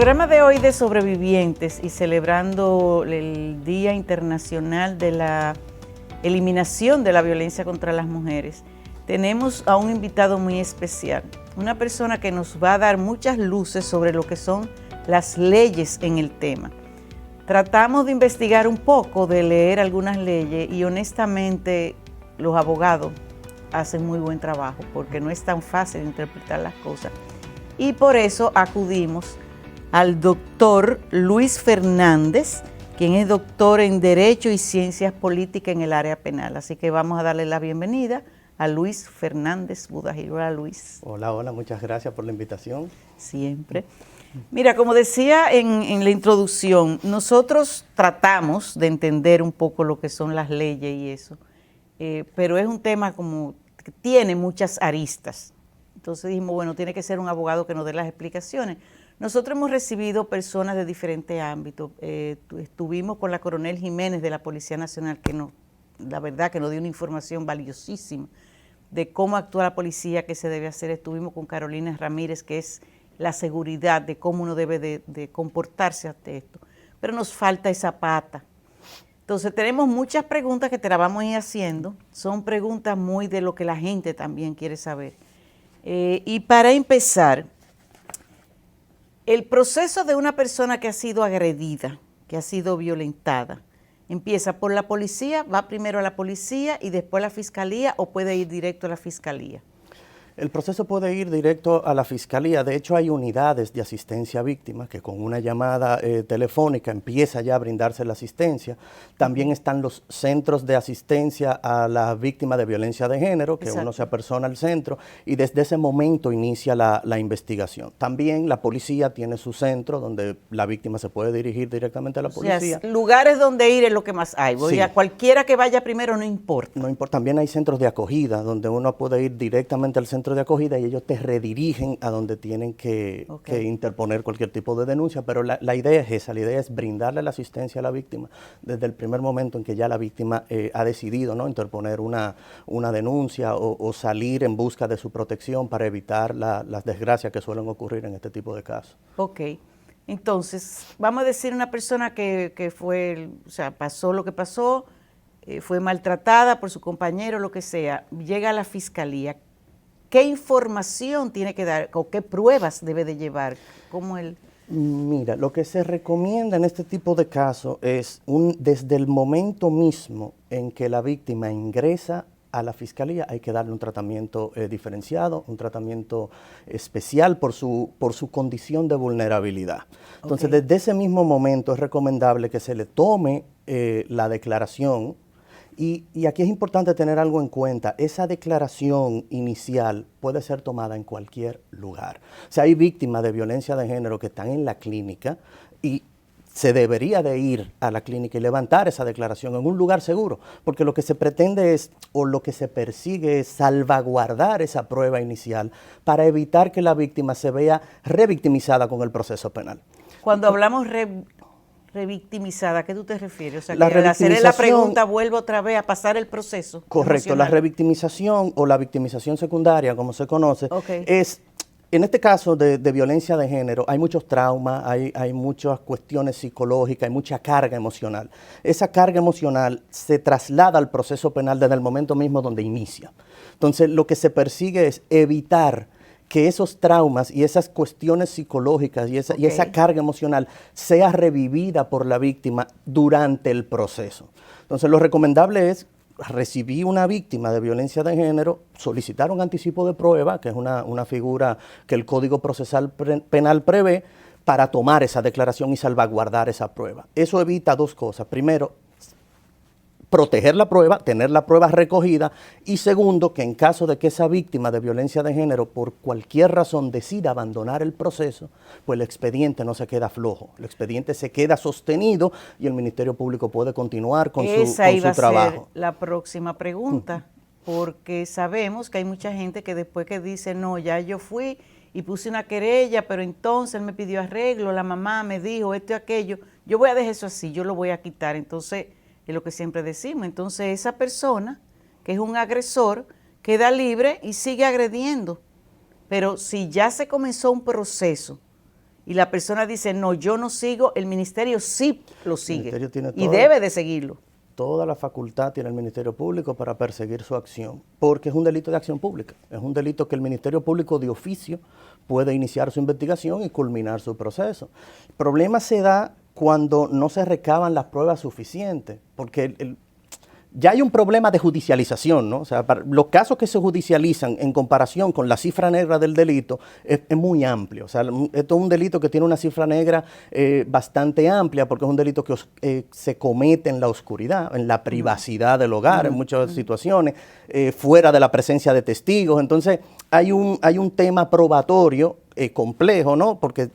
programa de hoy de sobrevivientes y celebrando el Día Internacional de la Eliminación de la Violencia contra las Mujeres, tenemos a un invitado muy especial, una persona que nos va a dar muchas luces sobre lo que son las leyes en el tema. Tratamos de investigar un poco, de leer algunas leyes y honestamente los abogados hacen muy buen trabajo porque no es tan fácil interpretar las cosas. Y por eso acudimos al doctor Luis Fernández, quien es doctor en Derecho y Ciencias Políticas en el área penal. Así que vamos a darle la bienvenida a Luis Fernández Budajil. Hola, Luis. Hola, hola, muchas gracias por la invitación. Siempre. Mira, como decía en la introducción, nosotros tratamos de entender un poco lo que son las leyes y eso, pero es un tema como que tiene muchas aristas. Entonces dijimos, bueno, tiene que ser un abogado que nos dé las explicaciones. Nosotros hemos recibido personas de diferentes ámbitos. Estuvimos con la coronel Jiménez de la Policía Nacional, que la verdad que nos dio una información valiosísima de cómo actúa la policía, qué se debe hacer. Estuvimos con Carolina Ramírez, que es la seguridad, de cómo uno debe de comportarse ante esto. Pero nos falta esa pata. Entonces tenemos muchas preguntas que te las vamos a ir haciendo. Son preguntas muy de lo que la gente también quiere saber. Y para empezar, el proceso de una persona que ha sido agredida, que ha sido violentada, empieza por la policía, va primero a la policía y después a la fiscalía, o puede ir directo a la fiscalía. El proceso puede ir directo a la fiscalía. De hecho, hay unidades de asistencia a víctimas que con una llamada telefónica empieza ya a brindarse la asistencia. También están los centros de asistencia a las víctimas de violencia de género, que Exacto. Uno se apersona al centro y desde ese momento inicia la investigación. También la policía tiene su centro donde la víctima se puede dirigir directamente a la policía. O sea, lugares donde ir es lo que más hay. Sí. A cualquiera que vaya primero no importa. No importa. También hay centros de acogida donde uno puede ir directamente al centro de acogida y ellos te redirigen a donde tienen que interponer cualquier tipo de denuncia, pero la idea es esa, la idea es brindarle la asistencia a la víctima desde el primer momento en que ya la víctima ha decidido, ¿no?, interponer una denuncia o salir en busca de su protección para evitar las desgracias que suelen ocurrir en este tipo de casos. Ok, entonces vamos a decir una persona que fue, o sea, pasó lo que pasó, fue maltratada por su compañero, lo que sea, llega a la fiscalía. ¿Qué información tiene que dar o qué pruebas debe de llevar? ¿Cómo él? Mira, lo que se recomienda en este tipo de casos es desde el momento mismo en que la víctima ingresa a la fiscalía hay que darle un tratamiento diferenciado, un tratamiento especial por su condición de vulnerabilidad. Entonces, desde ese mismo momento es recomendable que se le tome la declaración. Y aquí es importante tener algo en cuenta, esa declaración inicial puede ser tomada en cualquier lugar. O sea, hay víctimas de violencia de género que están en la clínica y se debería de ir a la clínica y levantar esa declaración en un lugar seguro, porque lo que se pretende es, o lo que se persigue es salvaguardar esa prueba inicial para evitar que la víctima se vea revictimizada con el proceso penal. Cuando hablamos revictimizada, ¿a qué tú te refieres? O sea, que al hacerle la pregunta vuelve otra vez a pasar el proceso. Correcto, emocional. La revictimización o la victimización secundaria, como se conoce, es, en este caso de violencia de género, hay muchos traumas, hay muchas cuestiones psicológicas, hay mucha carga emocional. Esa carga emocional se traslada al proceso penal desde el momento mismo donde inicia. Entonces, lo que se persigue es evitar que esos traumas y esas cuestiones psicológicas y esa carga emocional sea revivida por la víctima durante el proceso. Entonces, lo recomendable es recibir una víctima de violencia de género, solicitar un anticipo de prueba, que es una figura que el Código Procesal Penal prevé, para tomar esa declaración y salvaguardar esa prueba. Eso evita dos cosas. Primero, proteger la prueba, tener la prueba recogida, y segundo, que en caso de que esa víctima de violencia de género por cualquier razón decida abandonar el proceso, pues el expediente no se queda flojo, el expediente se queda sostenido y el Ministerio Público puede continuar con su trabajo. Esa iba a ser la próxima pregunta, porque sabemos que hay mucha gente que después que dice, no, ya yo fui y puse una querella, pero entonces él me pidió arreglo, la mamá me dijo esto y aquello, yo voy a dejar eso así, yo lo voy a quitar. Entonces, es lo que siempre decimos. Entonces esa persona que es un agresor queda libre y sigue agrediendo. Pero si ya se comenzó un proceso y la persona dice, no, yo no sigo, el ministerio sí lo sigue y todo, debe de seguirlo. Toda la facultad tiene el Ministerio Público para perseguir su acción, porque es un delito de acción pública, es un delito que el Ministerio Público de oficio puede iniciar su investigación y culminar su proceso. El problema se da cuando no se recaban las pruebas suficientes, porque ya hay un problema de judicialización, ¿no? O sea, los casos que se judicializan en comparación con la cifra negra del delito es muy amplio. O sea, esto es un delito que tiene una cifra negra bastante amplia porque es un delito que se comete en la oscuridad, en la privacidad del hogar, en muchas situaciones, fuera de la presencia de testigos. Entonces, hay un tema probatorio complejo, ¿no? Porque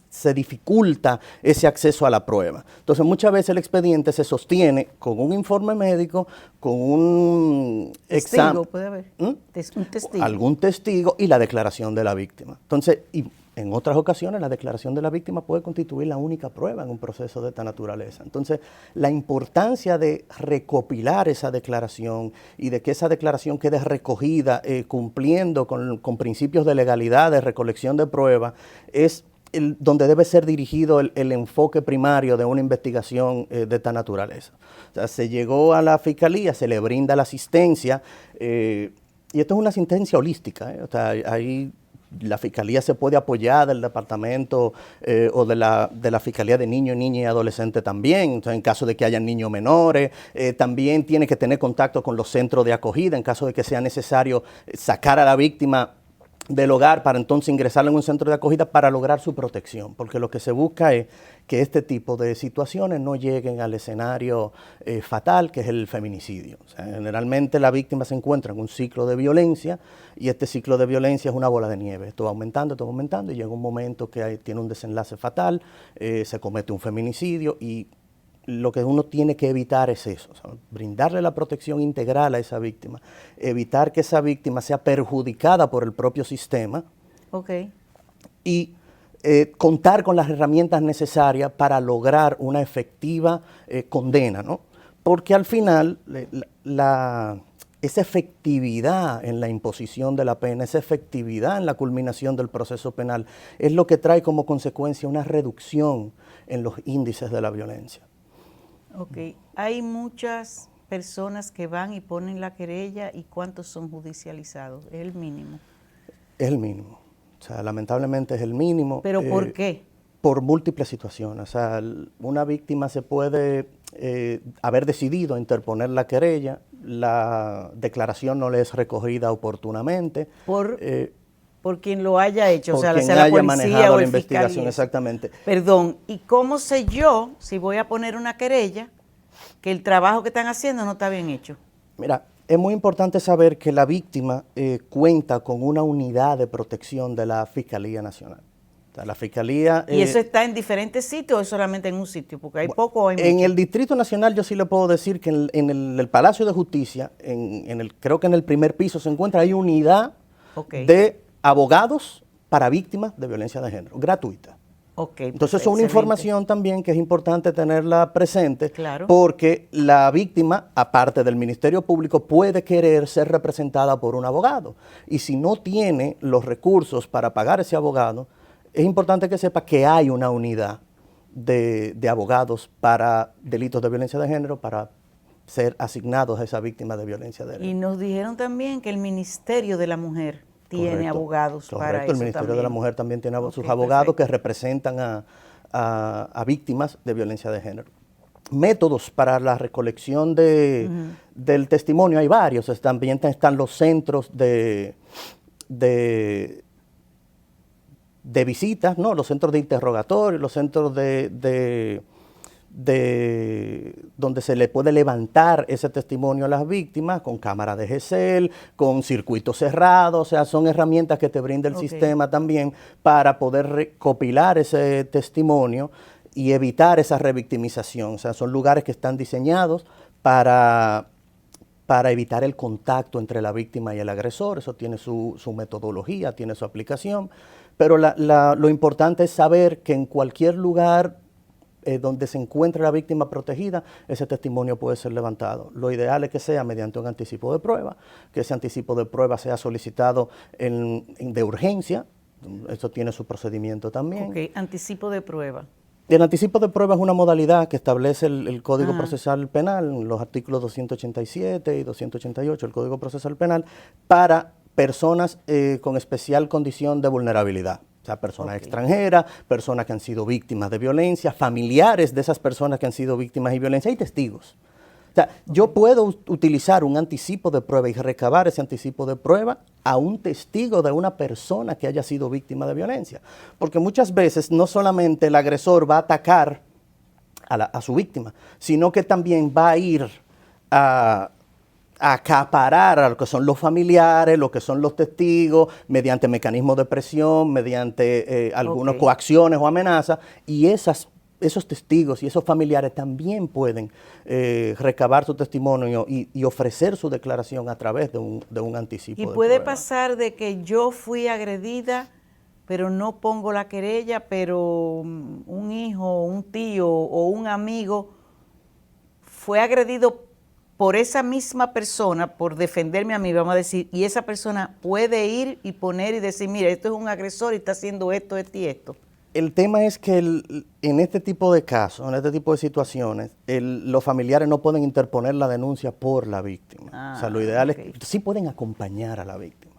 se dificulta ese acceso a la prueba. Entonces, muchas veces el expediente se sostiene con un informe médico, con un examen. Puede haber. Un testigo. Algún testigo y la declaración de la víctima. Entonces, y en otras ocasiones, la declaración de la víctima puede constituir la única prueba en un proceso de esta naturaleza. Entonces, la importancia de recopilar esa declaración y de que esa declaración quede recogida cumpliendo con principios de legalidad, de recolección de pruebas, es donde debe ser dirigido el enfoque primario de una investigación de esta naturaleza. O sea, se llegó a la fiscalía, se le brinda la asistencia, y esto es una asistencia holística. O sea, ahí la fiscalía se puede apoyar del departamento o de la fiscalía de niños, niñas y adolescentes también. Entonces, en caso de que hayan niños menores, también tiene que tener contacto con los centros de acogida en caso de que sea necesario sacar a la víctima del hogar para entonces ingresarlo en un centro de acogida para lograr su protección, porque lo que se busca es que este tipo de situaciones no lleguen al escenario fatal, que es el feminicidio. O sea, generalmente la víctima se encuentra en un ciclo de violencia y este ciclo de violencia es una bola de nieve. Esto va aumentando y llega un momento que tiene un desenlace fatal, se comete un feminicidio y lo que uno tiene que evitar es eso, o sea, brindarle la protección integral a esa víctima, evitar que esa víctima sea perjudicada por el propio sistema y contar con las herramientas necesarias para lograr una efectiva condena, ¿no? Porque al final esa efectividad en la imposición de la pena, esa efectividad en la culminación del proceso penal es lo que trae como consecuencia una reducción en los índices de la violencia. Ok, hay muchas personas que van y ponen la querella, ¿y cuántos son judicializados? ¿Es el mínimo? Es el mínimo, o sea, lamentablemente es el mínimo. ¿Pero por qué? Por múltiples situaciones, o sea, una víctima se puede haber decidido interponer la querella, la declaración no le es recogida oportunamente. Por quien lo haya hecho, o sea, la haya policía manejado o la el investigación, fiscal. exactamente. Perdón, ¿y cómo sé yo, si voy a poner una querella, que el trabajo que están haciendo no está bien hecho? Mira, es muy importante saber que la víctima cuenta con una unidad de protección de la Fiscalía Nacional. O sea, la Fiscalía... ¿Y eso está en diferentes sitios o es solamente en un sitio? Porque hay poco o hay mucho. En el Distrito Nacional yo sí le puedo decir que en el Palacio de Justicia, creo que en el primer piso se encuentra, hay unidad de abogados para víctimas de violencia de género, gratuita. Entonces es una información también que es importante tenerla presente, porque la víctima, aparte del Ministerio Público, puede querer ser representada por un abogado. Y si no tiene los recursos para pagar ese abogado, es importante que sepa que hay una unidad de abogados para delitos de violencia de género, para ser asignados a esa víctima de violencia de género. Y nos dijeron también que el Ministerio de la Mujer tiene abogados para eso. El Ministerio también de la Mujer también tiene sus abogados que representan a víctimas de violencia de género. Métodos para la recolección del testimonio hay varios. También están los centros de visitas, ¿no? Los centros de interrogatorio, los centros donde se le puede levantar ese testimonio a las víctimas con cámara de GESEL, con circuito cerrado. O sea, son herramientas que te brinda el sistema también para poder recopilar ese testimonio y evitar esa revictimización. O sea, son lugares que están diseñados para evitar el contacto entre la víctima y el agresor. Eso tiene su metodología, tiene su aplicación, pero lo importante es saber que en cualquier lugar donde se encuentre la víctima protegida, ese testimonio puede ser levantado. Lo ideal es que sea mediante un anticipo de prueba, que ese anticipo de prueba sea solicitado de urgencia, Eso tiene su procedimiento también. Ok, anticipo de prueba. El anticipo de prueba es una modalidad que establece el Código Procesal Penal, los artículos 287 y 288 del Código Procesal Penal, para personas con especial condición de vulnerabilidad. O sea, personas extranjeras, personas que han sido víctimas de violencia, familiares de esas personas que han sido víctimas de violencia y testigos. O sea, yo puedo utilizar un anticipo de prueba y recabar ese anticipo de prueba a un testigo de una persona que haya sido víctima de violencia. Porque muchas veces no solamente el agresor va a atacar a su víctima, sino que también va a ir a acaparar a lo que son los familiares, lo que son los testigos, mediante mecanismos de presión, mediante algunas coacciones o amenazas, y esos testigos y esos familiares también pueden recabar su testimonio y ofrecer su declaración a través de un anticipo. Y puede pasar de que yo fui agredida, pero no pongo la querella, pero un hijo, un tío o un amigo fue agredido por esa misma persona, por defenderme a mí, vamos a decir, y esa persona puede ir y poner y decir, mira, esto es un agresor y está haciendo esto, esto y esto. El tema es que en este tipo de casos, en este tipo de situaciones, los familiares no pueden interponer la denuncia por la víctima. O sea, lo ideal es que sí pueden acompañar a la víctima,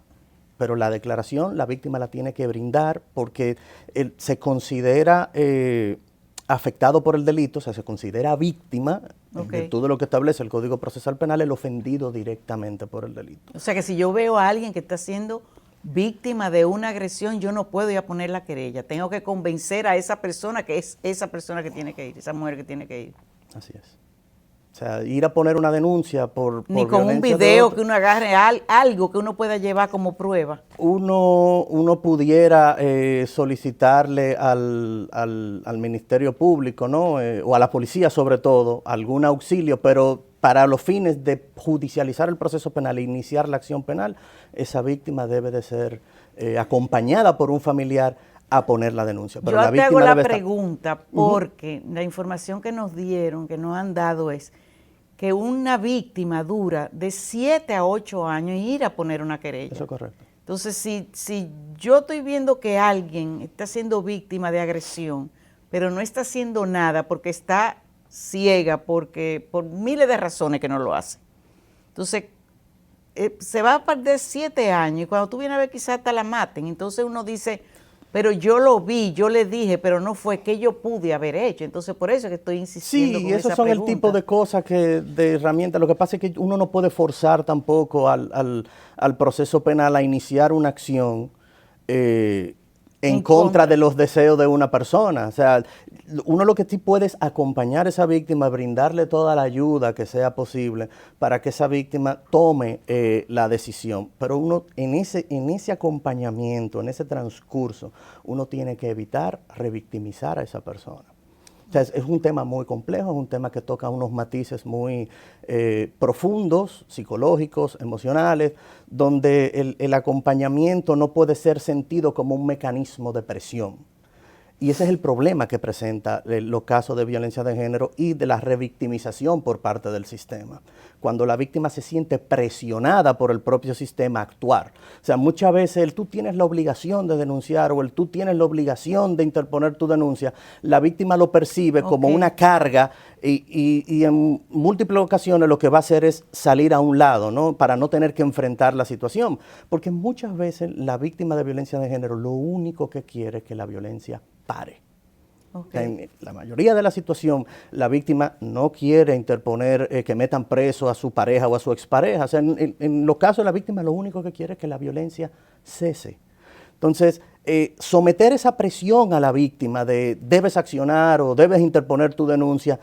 pero la declaración la víctima la tiene que brindar porque se considera afectado por el delito, o sea, se considera víctima, en virtud de lo que establece el Código Procesal Penal, el ofendido directamente por el delito. O sea, que si yo veo a alguien que está siendo víctima de una agresión, yo no puedo ir a poner la querella. Tengo que convencer a esa persona que es esa persona que tiene que ir, esa mujer que tiene que ir. Así es. O sea, ir a poner una denuncia por ni con un video que uno agarre algo que uno pueda llevar como prueba. Uno pudiera solicitarle al Ministerio Público, ¿no? O a la policía sobre todo, algún auxilio, pero para los fines de judicializar el proceso penal e iniciar la acción penal, esa víctima debe de ser acompañada por un familiar a poner la denuncia. Pero yo te hago la pregunta porque la información que nos dieron, que nos han dado es que una víctima dura de 7 a 8 años ir a poner una querella. Eso es correcto. Entonces, si yo estoy viendo que alguien está siendo víctima de agresión, pero no está haciendo nada porque está ciega, porque por miles de razones que no lo hace, entonces se va a perder 7 años y cuando tú vienes a ver quizás hasta la maten. Entonces uno dice, pero yo lo vi, yo le dije, pero no fue que yo pude haber hecho. Entonces por eso es que estoy insistiendo con esa esos son pregunta. El tipo de cosas de herramientas. Lo que pasa es que uno no puede forzar tampoco al proceso penal a iniciar una acción en contra de los deseos de una persona. O sea, uno lo que sí puede es acompañar a esa víctima, brindarle toda la ayuda que sea posible para que esa víctima tome la decisión. Pero uno en ese acompañamiento, en ese transcurso, uno tiene que evitar revictimizar a esa persona. O sea, es un tema muy complejo, es un tema que toca unos matices muy profundos, psicológicos, emocionales, donde el acompañamiento no puede ser sentido como un mecanismo de presión. Y ese es el problema que presenta los casos de violencia de género y de la revictimización por parte del sistema. Cuando la víctima se siente presionada por el propio sistema a actuar. O sea, muchas veces tú tienes la obligación de denunciar o tú tienes la obligación de interponer tu denuncia. La víctima lo percibe como una carga y en múltiples ocasiones lo que va a hacer es salir a un lado, ¿no? Para no tener que enfrentar la situación. Porque muchas veces la víctima de violencia de género lo único que quiere es que la violencia pare. En la mayoría de la situación, la víctima no quiere interponer que metan preso a su pareja o a su expareja. O sea, en los casos de la víctima lo único que quiere es que la violencia cese. Entonces, someter esa presión a la víctima de debes accionar o debes interponer tu denuncia,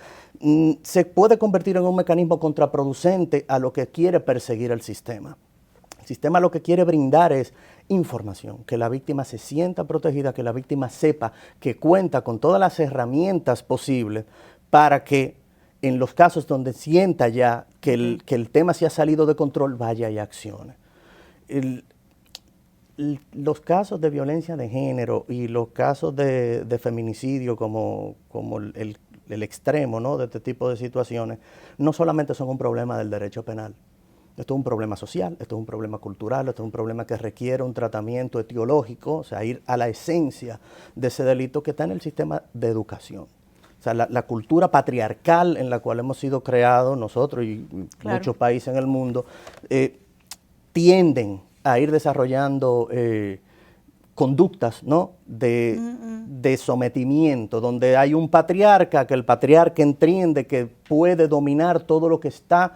se puede convertir en un mecanismo contraproducente a lo que quiere perseguir el sistema. El sistema lo que quiere brindar es información, que la víctima se sienta protegida, que la víctima sepa que cuenta con todas las herramientas posibles para que en los casos donde sienta ya que el tema se ha salido de control, vaya y accione. Los casos de violencia de género y los casos de feminicidio como el extremo, ¿no?, de este tipo de situaciones, no solamente son un problema del derecho penal. Esto es un problema social, esto es un problema cultural, esto es un problema que requiere un tratamiento etiológico, o sea, ir a la esencia de ese delito que está en el sistema de educación. O sea, la cultura patriarcal en la cual hemos sido creados nosotros y muchos países en el mundo, tienden a ir desarrollando conductas, ¿no?, de sometimiento, donde hay un patriarca, que el patriarca entiende que puede dominar todo lo que está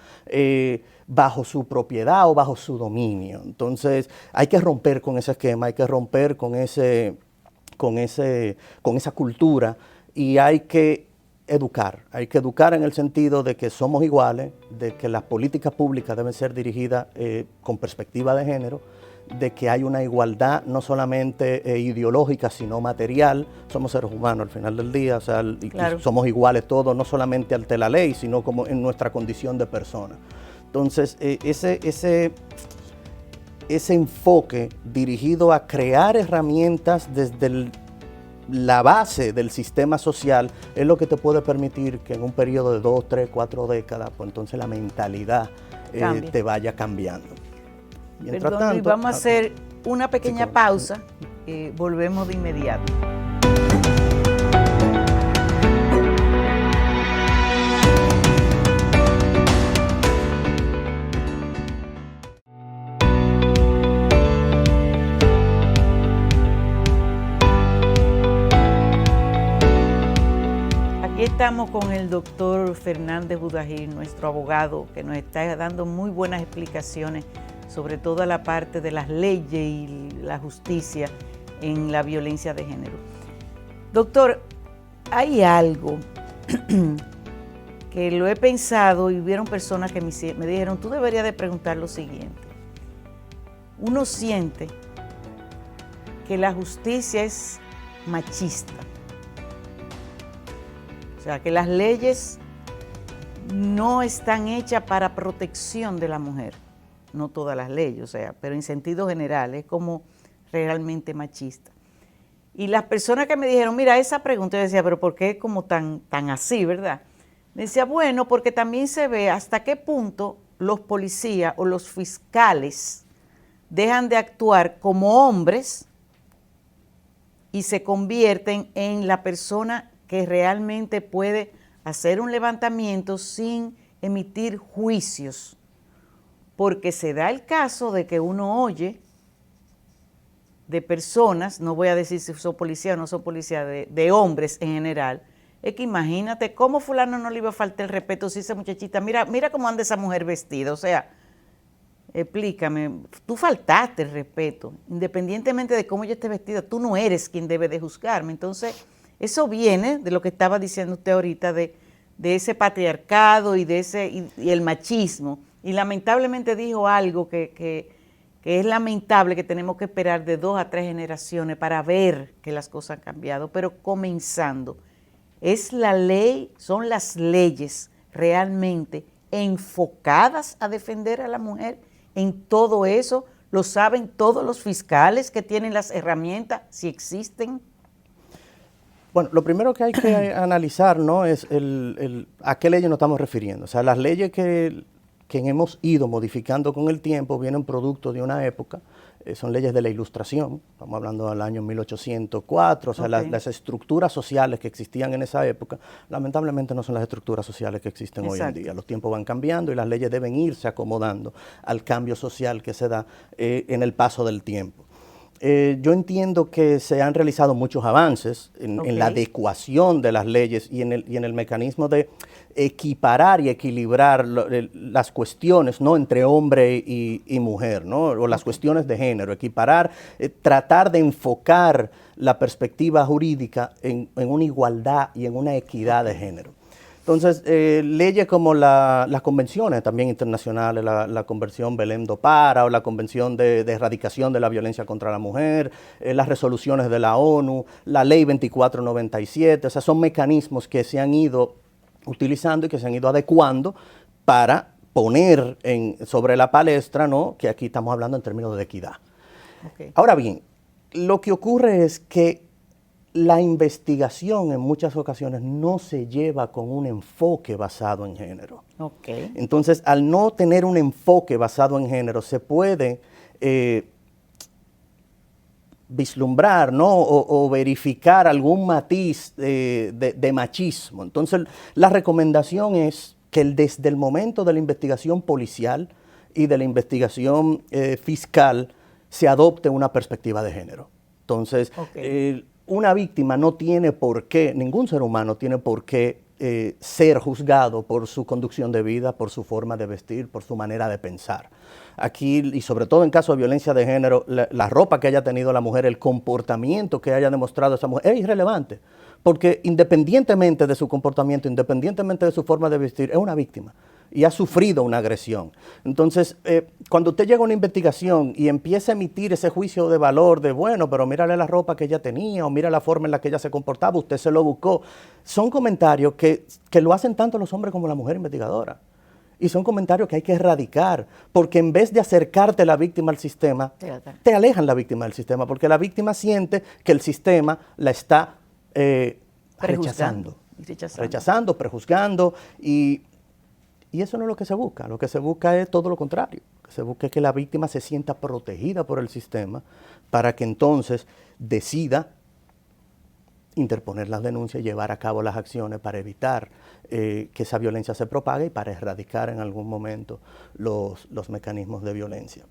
bajo su propiedad o bajo su dominio. Entonces hay que romper con ese esquema, hay que romper con esa cultura, y hay que educar en el sentido de que somos iguales, de que las políticas públicas deben ser dirigidas con perspectiva de género, de que hay una igualdad no solamente ideológica, sino material. Somos seres humanos al final del día, o sea, y somos iguales todos, no solamente ante la ley, sino como en nuestra condición de persona. Entonces, ese enfoque dirigido a crear herramientas desde la base del sistema social es lo que te puede permitir que en un periodo de 2, 3, 4 décadas, pues entonces la mentalidad te vaya cambiando. Mientras tanto, vamos a hacer una pequeña pausa, volvemos de inmediato. Aquí estamos con el doctor Fernández Budahir, nuestro abogado, que nos está dando muy buenas explicaciones sobre toda la parte de las leyes y la justicia en la violencia de género. Doctor, hay algo que lo he pensado y hubieron personas que me dijeron, tú deberías de preguntar lo siguiente. Uno siente que la justicia es machista. O sea, que las leyes no están hechas para protección de la mujer. No todas las leyes, o sea, pero en sentido general es como realmente machista. Y las personas que me dijeron, mira, esa pregunta, yo decía, pero ¿por qué es como tan así, verdad? Me decía, bueno, porque también se ve hasta qué punto los policías o los fiscales dejan de actuar como hombres y se convierten en la persona que realmente puede hacer un levantamiento sin emitir juicios. Porque se da el caso de que uno oye de personas, no voy a decir si son policías o no son policías, de hombres en general, es que imagínate cómo fulano no le iba a faltar el respeto si esa muchachita, mira cómo anda esa mujer vestida, o sea, explícame, tú faltaste el respeto, independientemente de cómo ella esté vestida, tú no eres quien debe de juzgarme. Entonces, eso viene de lo que estaba diciendo usted ahorita, de ese patriarcado y y el machismo. Y lamentablemente dijo algo que es lamentable, que tenemos que esperar de 2 a 3 generaciones para ver que las cosas han cambiado. Pero comenzando, ¿es la ley, son las leyes realmente enfocadas a defender a la mujer en todo eso? ¿Lo saben todos los fiscales que tienen las herramientas, si existen? Bueno, lo primero que hay que analizar, ¿no?, es a qué leyes nos estamos refiriendo. O sea, las leyes que hemos ido modificando con el tiempo vienen producto de una época, son leyes de la Ilustración, estamos hablando del año 1804, o sea, las estructuras sociales que existían en esa época, lamentablemente no son las estructuras sociales que existen hoy en día. Los tiempos van cambiando y las leyes deben irse acomodando al cambio social que se da en el paso del tiempo. Yo entiendo que se han realizado muchos avances en la adecuación de las leyes y en el mecanismo de equiparar y equilibrar las cuestiones, ¿no?, entre hombre y mujer, ¿no?, o las cuestiones de género, equiparar, tratar de enfocar la perspectiva jurídica en una igualdad y en una equidad de género. Entonces, leyes como las convenciones también internacionales, la Convención Belém do Pará o la Convención de Erradicación de la Violencia contra la Mujer, las resoluciones de la ONU, la Ley 2497, o sea, son mecanismos que se han ido utilizando y que se han ido adecuando para poner sobre la palestra, ¿no?, que aquí estamos hablando en términos de equidad. Ahora bien, lo que ocurre es que la investigación en muchas ocasiones no se lleva con un enfoque basado en género. Okay. Entonces, al no tener un enfoque basado en género, se puede vislumbrar, ¿no? o verificar algún matiz de machismo. Entonces, la recomendación es que desde el momento de la investigación policial y de la investigación fiscal se adopte una perspectiva de género. Entonces, una víctima no tiene por qué, ningún ser humano tiene por qué ser juzgado por su conducción de vida, por su forma de vestir, por su manera de pensar. Aquí, y sobre todo en caso de violencia de género, la ropa que haya tenido la mujer, el comportamiento que haya demostrado esa mujer es irrelevante, porque independientemente de su comportamiento, independientemente de su forma de vestir, es una víctima y ha sufrido una agresión. Entonces, cuando usted llega a una investigación y empieza a emitir ese juicio de valor de, bueno, pero mírale la ropa que ella tenía o mira la forma en la que ella se comportaba, usted se lo buscó, son comentarios que lo hacen tanto los hombres como la mujer investigadora. Y son comentarios que hay que erradicar, porque en vez de acercarte a la víctima al sistema, te alejan la víctima del sistema, porque la víctima siente que el sistema la está rechazando, prejuzgando, y eso no es lo que se busca. Lo que se busca es todo lo contrario. Lo que se busca es que la víctima se sienta protegida por el sistema para que entonces decida interponer las denuncias y llevar a cabo las acciones para evitar que esa violencia se propague y para erradicar en algún momento los mecanismos de violencia.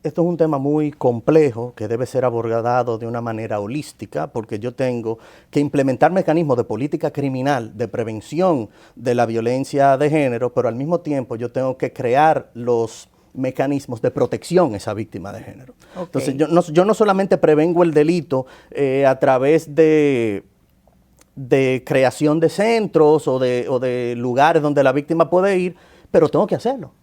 Esto es un tema muy complejo que debe ser abordado de una manera holística, porque yo tengo que implementar mecanismos de política criminal, de prevención de la violencia de género, pero al mismo tiempo yo tengo que crear los mecanismos de protección a esa víctima de género. Entonces yo no solamente prevengo el delito a través de creación de centros o de lugares donde la víctima puede ir, pero tengo que hacerlo.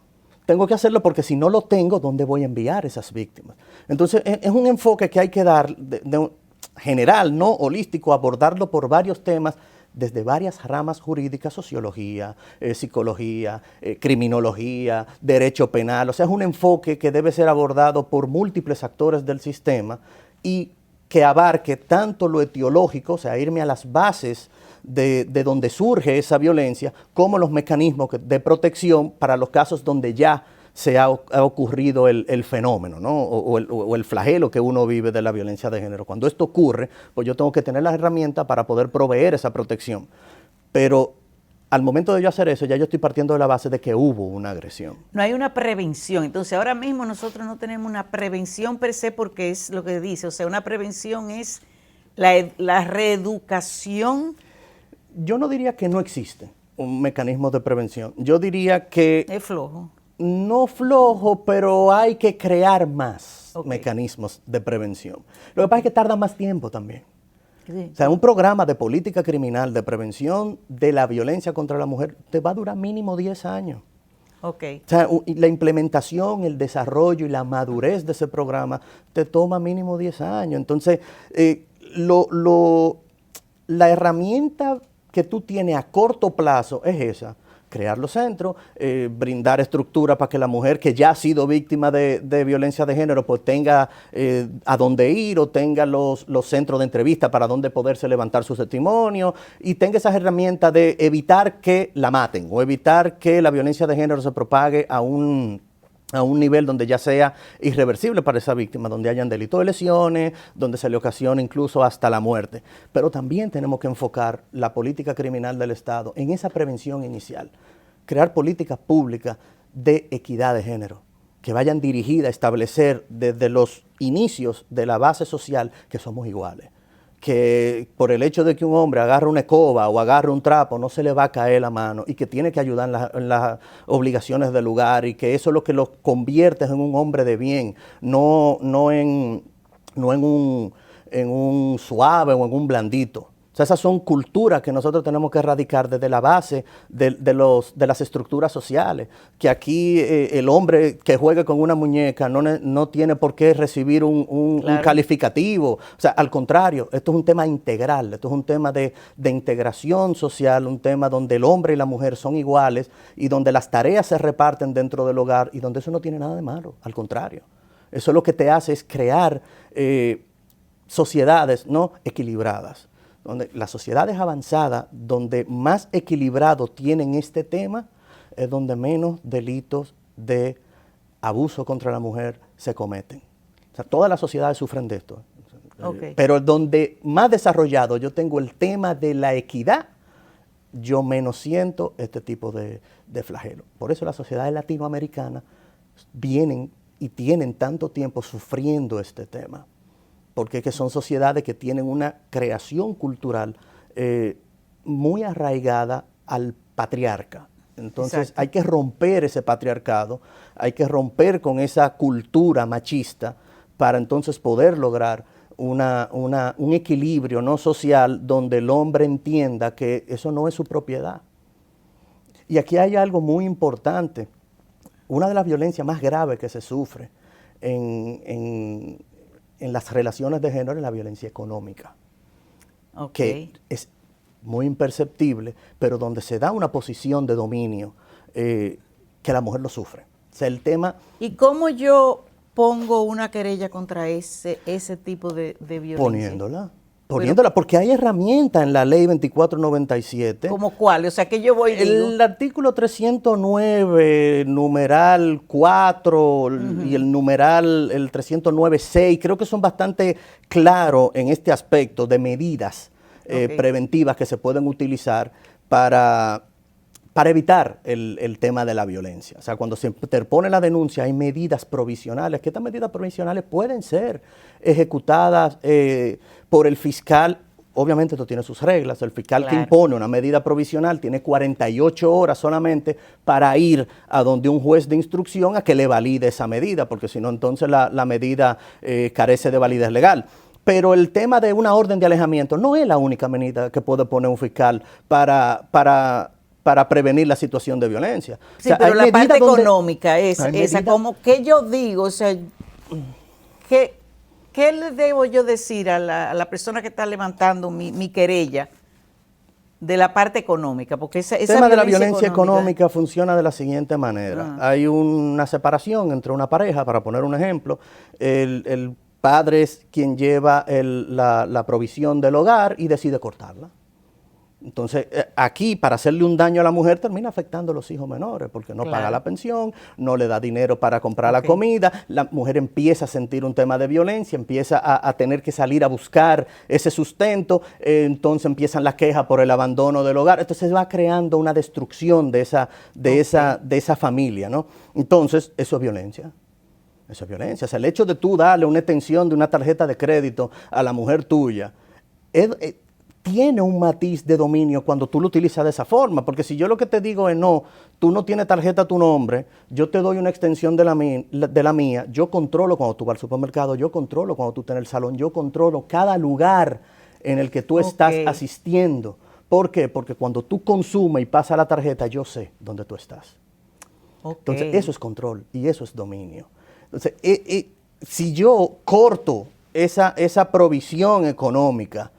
Tengo que hacerlo porque si no lo tengo, ¿dónde voy a enviar esas víctimas? Entonces, es un enfoque que hay que dar de general, no holístico, abordarlo por varios temas, desde varias ramas jurídicas, sociología, psicología, criminología, derecho penal. O sea, es un enfoque que debe ser abordado por múltiples actores del sistema y que abarque tanto lo etiológico, o sea, irme a las bases de donde surge esa violencia, como los mecanismos de protección para los casos donde ya se ha ocurrido el fenómeno, ¿no? o el flagelo que uno vive de la violencia de género. Cuando esto ocurre, pues yo tengo que tener las herramientas para poder proveer esa protección. Pero al momento de yo hacer eso, ya yo estoy partiendo de la base de que hubo una agresión. No hay una prevención. Entonces, ahora mismo nosotros no tenemos una prevención per se, porque es lo que dice. O sea, una prevención es la reeducación. Yo no diría que no existe un mecanismo de prevención. Yo diría que... Es flojo. No flojo, pero hay que crear más mecanismos de prevención. Lo que pasa es que tarda más tiempo también. Sí. O sea, un programa de política criminal, de prevención de la violencia contra la mujer, te va a durar mínimo 10 años. O sea, la implementación, el desarrollo y la madurez de ese programa te toma mínimo 10 años. Entonces, la herramienta que tú tienes a corto plazo es esa: crear los centros, brindar estructura para que la mujer que ya ha sido víctima de violencia de género pues tenga a dónde ir, o tenga los centros de entrevista para donde poderse levantar su testimonio, y tenga esas herramientas de evitar que la maten o evitar que la violencia de género se propague a un nivel donde ya sea irreversible para esa víctima, donde hayan delitos de lesiones, donde se le ocasione incluso hasta la muerte. Pero también tenemos que enfocar la política criminal del Estado en esa prevención inicial, crear políticas públicas de equidad de género, que vayan dirigidas a establecer desde los inicios de la base social que somos iguales, que por el hecho de que un hombre agarre una escoba o agarre un trapo no se le va a caer la mano, y que tiene que ayudar en las obligaciones del lugar, y que eso es lo que lo convierte en un hombre de bien, no en un suave o en un blandito. O sea, esas son culturas que nosotros tenemos que erradicar desde la base de las estructuras sociales. Que aquí el hombre que juegue con una muñeca no tiene por qué recibir un calificativo. O sea, al contrario, esto es un tema integral, esto es un tema de integración social, un tema donde el hombre y la mujer son iguales y donde las tareas se reparten dentro del hogar, y donde eso no tiene nada de malo, al contrario. Eso lo que te hace es crear sociedades no equilibradas. Donde las sociedades avanzadas, donde más equilibrado tienen este tema, es donde menos delitos de abuso contra la mujer se cometen. O sea, todas las sociedades sufren de esto. Okay. Pero donde más desarrollado yo tengo el tema de la equidad, yo menos siento este tipo de flagelo. Por eso las sociedades latinoamericanas vienen y tienen tanto tiempo sufriendo este tema, porque es que son sociedades que tienen una creación cultural muy arraigada al patriarca. Entonces exacto, hay que romper ese patriarcado, hay que romper con esa cultura machista para entonces poder lograr un equilibrio no social donde el hombre entienda que eso no es su propiedad. Y aquí hay algo muy importante. Una de las violencias más graves que se sufre en las relaciones de género es la violencia económica, que es muy imperceptible, pero donde se da una posición de dominio que la mujer lo sufre. O sea, el tema... ¿Y cómo yo pongo una querella contra ese tipo de violencia? Poniéndola, porque hay herramientas en la ley 2497. ¿Cómo cuál? O sea, que yo voy y digo... El artículo 309, numeral 4 y el numeral, el 309.6, creo que son bastante claros en este aspecto de medidas preventivas que se pueden utilizar para evitar el tema de la violencia. O sea, cuando se interpone la denuncia hay medidas provisionales, que estas medidas provisionales pueden ser ejecutadas por el fiscal. Obviamente esto tiene sus reglas. El fiscal que impone una medida provisional tiene 48 horas solamente para ir a donde un juez de instrucción a que le valide esa medida, porque si no entonces la medida carece de validez legal. Pero el tema de una orden de alejamiento no es la única medida que puede poner un fiscal para prevenir la situación de violencia. Sí, o sea, pero la parte económica es esa, como que yo digo, o sea, ¿qué le debo yo decir a la persona que está levantando mi querella de la parte económica? Porque el tema de la violencia económica funciona de la siguiente manera. Hay una separación entre una pareja, para poner un ejemplo, el padre es quien lleva la provisión del hogar y decide cortarla. Entonces, aquí, para hacerle un daño a la mujer, termina afectando a los hijos menores, porque no paga la pensión, no le da dinero para comprar la comida, la mujer empieza a sentir un tema de violencia, empieza a tener que salir a buscar ese sustento, entonces empiezan las quejas por el abandono del hogar, entonces va creando una destrucción de esa familia, ¿no? Entonces, eso es violencia. Eso es violencia. O sea, el hecho de tú darle una extensión de una tarjeta de crédito a la mujer tuya, tiene un matiz de dominio cuando tú lo utilizas de esa forma, porque si yo lo que te digo es no, tú no tienes tarjeta a tu nombre, yo te doy una extensión de la mía, yo controlo cuando tú vas al supermercado, yo controlo cuando tú estás en el salón, yo controlo cada lugar en el que tú estás asistiendo. ¿Por qué? Porque cuando tú consumes y pasas la tarjeta, yo sé dónde tú estás. Entonces, eso es control y eso es dominio. Entonces, si yo corto esa provisión económica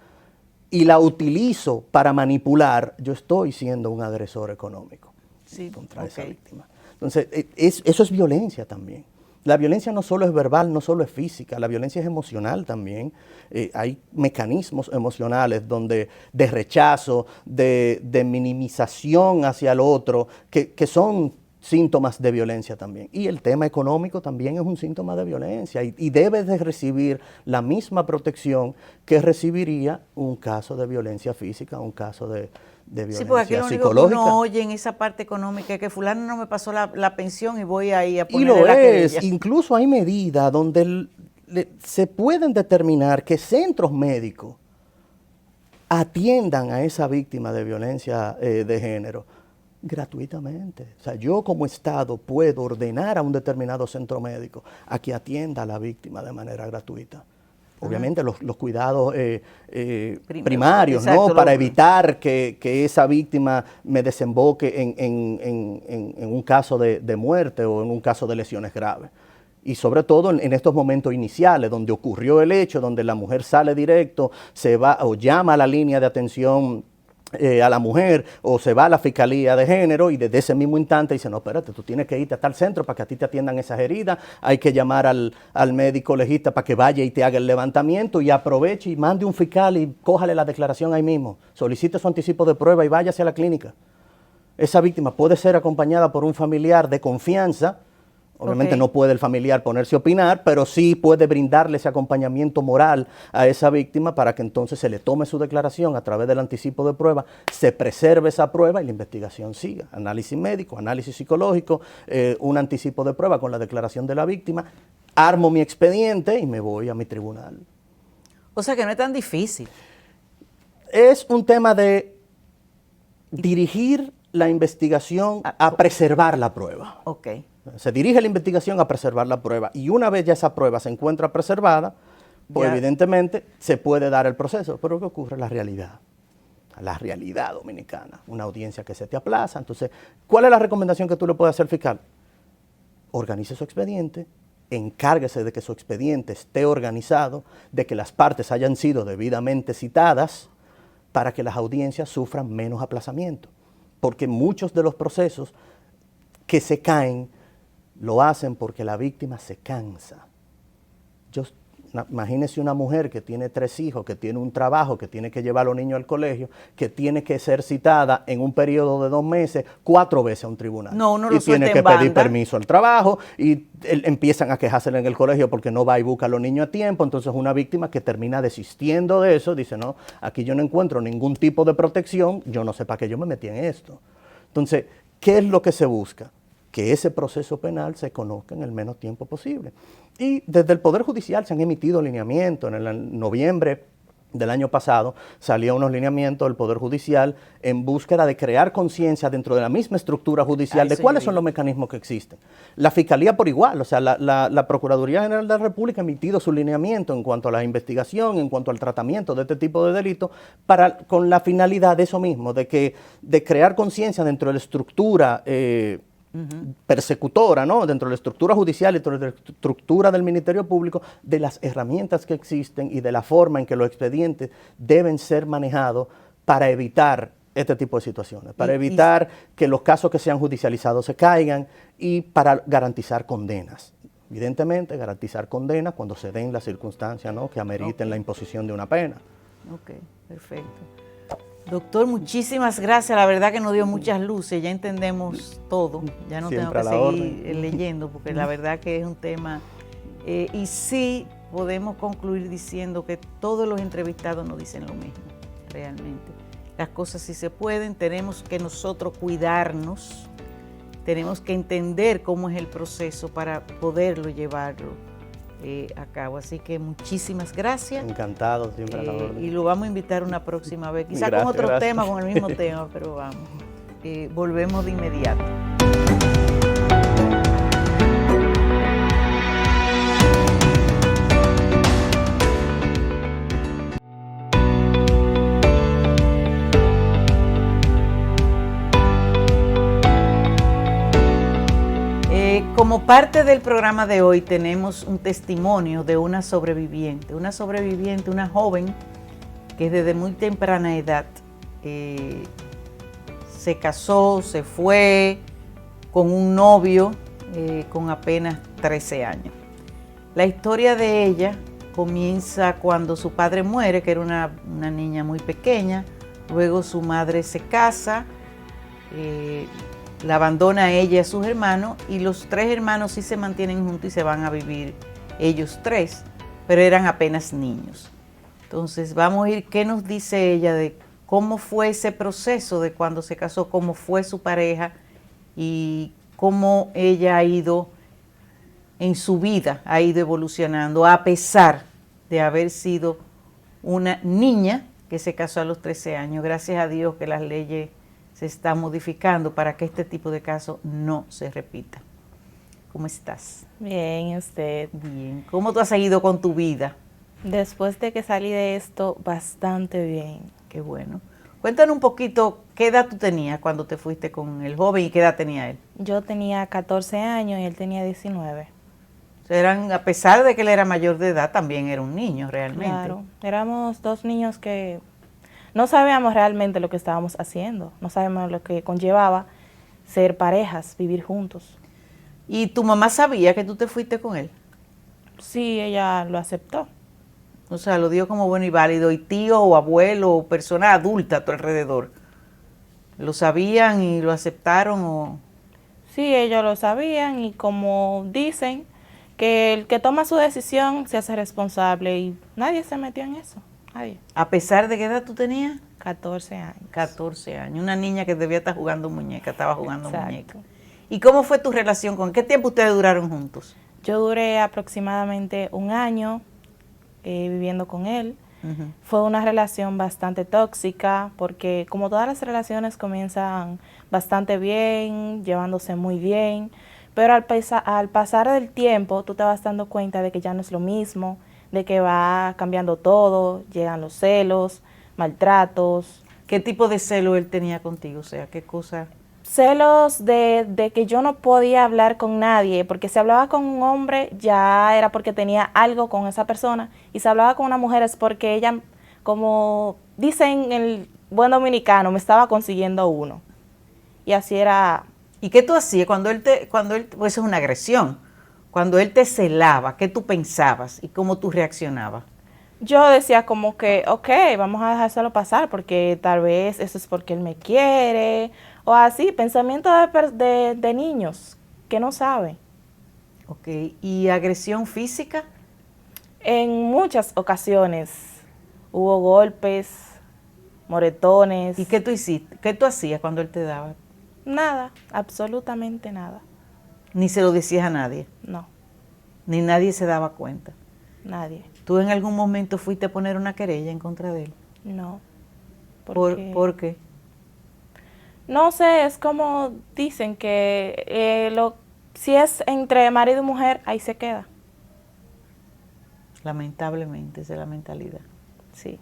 y la utilizo para manipular, yo estoy siendo un agresor económico contra esa víctima. Entonces, eso es violencia también. La violencia no solo es verbal, no solo es física, la violencia es emocional también. Hay mecanismos emocionales de rechazo, de minimización hacia el otro, que son síntomas de violencia también. Y el tema económico también es un síntoma de violencia y debe de recibir la misma protección que recibiría un caso de violencia física, un caso de violencia porque aquí lo único psicológica. Que uno oye en esa parte económica es que fulano no me pasó la pensión y voy ahí a ponerle la querella. Incluso hay medidas donde se pueden determinar que centros médicos atiendan a esa víctima de violencia de género gratuitamente. O sea, yo como Estado puedo ordenar a un determinado centro médico a que atienda a la víctima de manera gratuita. Obviamente los cuidados primarios, exacto, ¿no? Para evitar que esa víctima me desemboque en un caso de muerte o en un caso de lesiones graves. Y sobre todo en estos momentos iniciales, donde ocurrió el hecho, donde la mujer sale directo, se va o llama a la línea de atención a la mujer, o se va a la Fiscalía de Género y desde ese mismo instante dice, no, espérate, tú tienes que irte a tal centro para que a ti te atiendan esas heridas, hay que llamar al médico legista para que vaya y te haga el levantamiento y aproveche y mande un fiscal y cójale la declaración ahí mismo, solicite su anticipo de prueba y váyase a la clínica. Esa víctima puede ser acompañada por un familiar de confianza. Obviamente no puede el familiar ponerse a opinar, pero sí puede brindarle ese acompañamiento moral a esa víctima para que entonces se le tome su declaración a través del anticipo de prueba, se preserve esa prueba y la investigación siga. Análisis médico, análisis psicológico, un anticipo de prueba con la declaración de la víctima, armo mi expediente y me voy a mi tribunal. O sea que no es tan difícil. Es un tema de dirigir la investigación a preservar la prueba. Ok. Se dirige la investigación a preservar la prueba y una vez ya esa prueba se encuentra preservada, pues evidentemente se puede dar el proceso. Pero ¿qué ocurre? La realidad dominicana, una audiencia que se te aplaza. Entonces, ¿cuál es la recomendación que tú le puedes hacer al fiscal? Organice su expediente, encárguese de que su expediente esté organizado, de que las partes hayan sido debidamente citadas para que las audiencias sufran menos aplazamiento. Porque muchos de los procesos que se caen lo hacen porque la víctima se cansa. Imagínese una mujer que tiene 3 hijos, que tiene un trabajo, que tiene que llevar a los niños al colegio, que tiene que ser citada en un periodo de 2 meses 4 veces a un tribunal. Y tiene que pedir permiso al trabajo y empiezan a quejarse en el colegio porque no va y busca a los niños a tiempo. Entonces una víctima que termina desistiendo de eso, dice, no, aquí yo no encuentro ningún tipo de protección, yo no sé para qué yo me metí en esto. Entonces, ¿qué es lo que se busca? Que ese proceso penal se conozca en el menos tiempo posible. Y desde el Poder Judicial se han emitido lineamientos. En el noviembre del año pasado salían unos lineamientos del Poder Judicial en búsqueda de crear conciencia dentro de la misma estructura judicial de cuáles son los mecanismos que existen. La Fiscalía por igual, o sea, la Procuraduría General de la República ha emitido su lineamiento en cuanto a la investigación, en cuanto al tratamiento de este tipo de delitos, con la finalidad de eso mismo, de crear conciencia dentro de la estructura persecutora, ¿no? Dentro de la estructura judicial y dentro de la estructura del Ministerio Público, de las herramientas que existen y de la forma en que los expedientes deben ser manejados para evitar este tipo de situaciones, para evitar que los casos que sean judicializados se caigan y para garantizar condenas. Evidentemente, garantizar condenas cuando se den las circunstancias, ¿no?, que ameriten la imposición de una pena. Ok, perfecto. Doctor, muchísimas gracias. La verdad que nos dio muchas luces, ya entendemos todo. Ya no tengo que seguir leyendo porque la verdad que es un tema. Y sí podemos concluir diciendo que todos los entrevistados nos dicen lo mismo, realmente. Las cosas sí se pueden, tenemos que nosotros cuidarnos, tenemos que entender cómo es el proceso para poderlo llevarlo a cabo. Así que muchísimas gracias. Encantado, siempre a la orden. Y lo vamos a invitar una próxima vez, quizás con otro tema, con el mismo tema, pero vamos. Volvemos de inmediato. Como parte del programa de hoy tenemos un testimonio de una sobreviviente, una joven que desde muy temprana edad se casó, se fue con un novio con apenas 13 años. La historia de ella comienza cuando su padre muere, que era una niña muy pequeña, luego su madre se casa, la abandona a ella y a sus hermanos, y los 3 hermanos sí se mantienen juntos y se van a vivir ellos 3, pero eran apenas niños. Entonces vamos a ir, ¿qué nos dice ella de cómo fue ese proceso de cuando se casó, cómo fue su pareja y cómo ella ha ido en su vida, ha ido evolucionando a pesar de haber sido una niña que se casó a los 13 años? Gracias a Dios que las leyes se está modificando para que este tipo de casos no se repita. ¿Cómo estás? Bien, ¿y usted? Bien. ¿Cómo tú has seguido con tu vida? Después de que salí de esto, bastante bien. Qué bueno. Cuéntanos un poquito, ¿qué edad tú tenías cuando te fuiste con el joven y qué edad tenía él? Yo tenía 14 años y él tenía 19. O sea, a pesar de que él era mayor de edad, también era un niño realmente. Claro, éramos 2 niños que no sabíamos realmente lo que estábamos haciendo, no sabíamos lo que conllevaba ser parejas, vivir juntos. ¿Y tu mamá sabía que tú te fuiste con él? Sí, ella lo aceptó. O sea, lo dio como bueno y válido. ¿Y tío o abuelo o persona adulta a tu alrededor lo sabían y lo aceptaron? O Sí, ellos lo sabían y como dicen, que el que toma su decisión se hace responsable y nadie se metió en eso, nadie. ¿A pesar de qué edad tú tenías? 14 años. 14 años. Una niña que debía estar jugando muñeca, estaba jugando Exacto. muñeca. ¿Y cómo fue tu relación con él? ¿Qué tiempo ustedes duraron juntos? Yo duré aproximadamente un año viviendo con él. Fue una relación bastante tóxica porque como todas las relaciones comienzan bastante bien, llevándose muy bien, pero al pasar del tiempo tú te vas dando cuenta de que ya no es lo mismo, de que va cambiando todo, llegan los celos, maltratos. ¿Qué tipo de celo él tenía contigo? O sea, ¿qué cosa? Celos de que yo no podía hablar con nadie, porque si hablaba con un hombre ya era porque tenía algo con esa persona, y si hablaba con una mujer es porque ella, como dicen el buen dominicano, me estaba consiguiendo uno. Y así era. ¿Y qué tú hacías pues eso es una agresión, cuando él te celaba, qué tú pensabas y cómo tú reaccionabas? Yo decía como que, ok, vamos a dejárselo pasar porque tal vez eso es porque él me quiere, o así, pensamiento de niños que no saben. Ok, ¿y agresión física? En muchas ocasiones hubo golpes, moretones. ¿Y qué tú hiciste? ¿Qué tú hacías cuando él te daba? Nada, absolutamente nada. Ni se lo decías a nadie, No, ni nadie se daba cuenta. nadie. ¿Tú en algún momento fuiste a poner una querella en contra de él? No. ¿Por qué? No sé, es como dicen que si es entre marido y mujer, ahí se queda. Lamentablemente, esa es la mentalidad. Sí.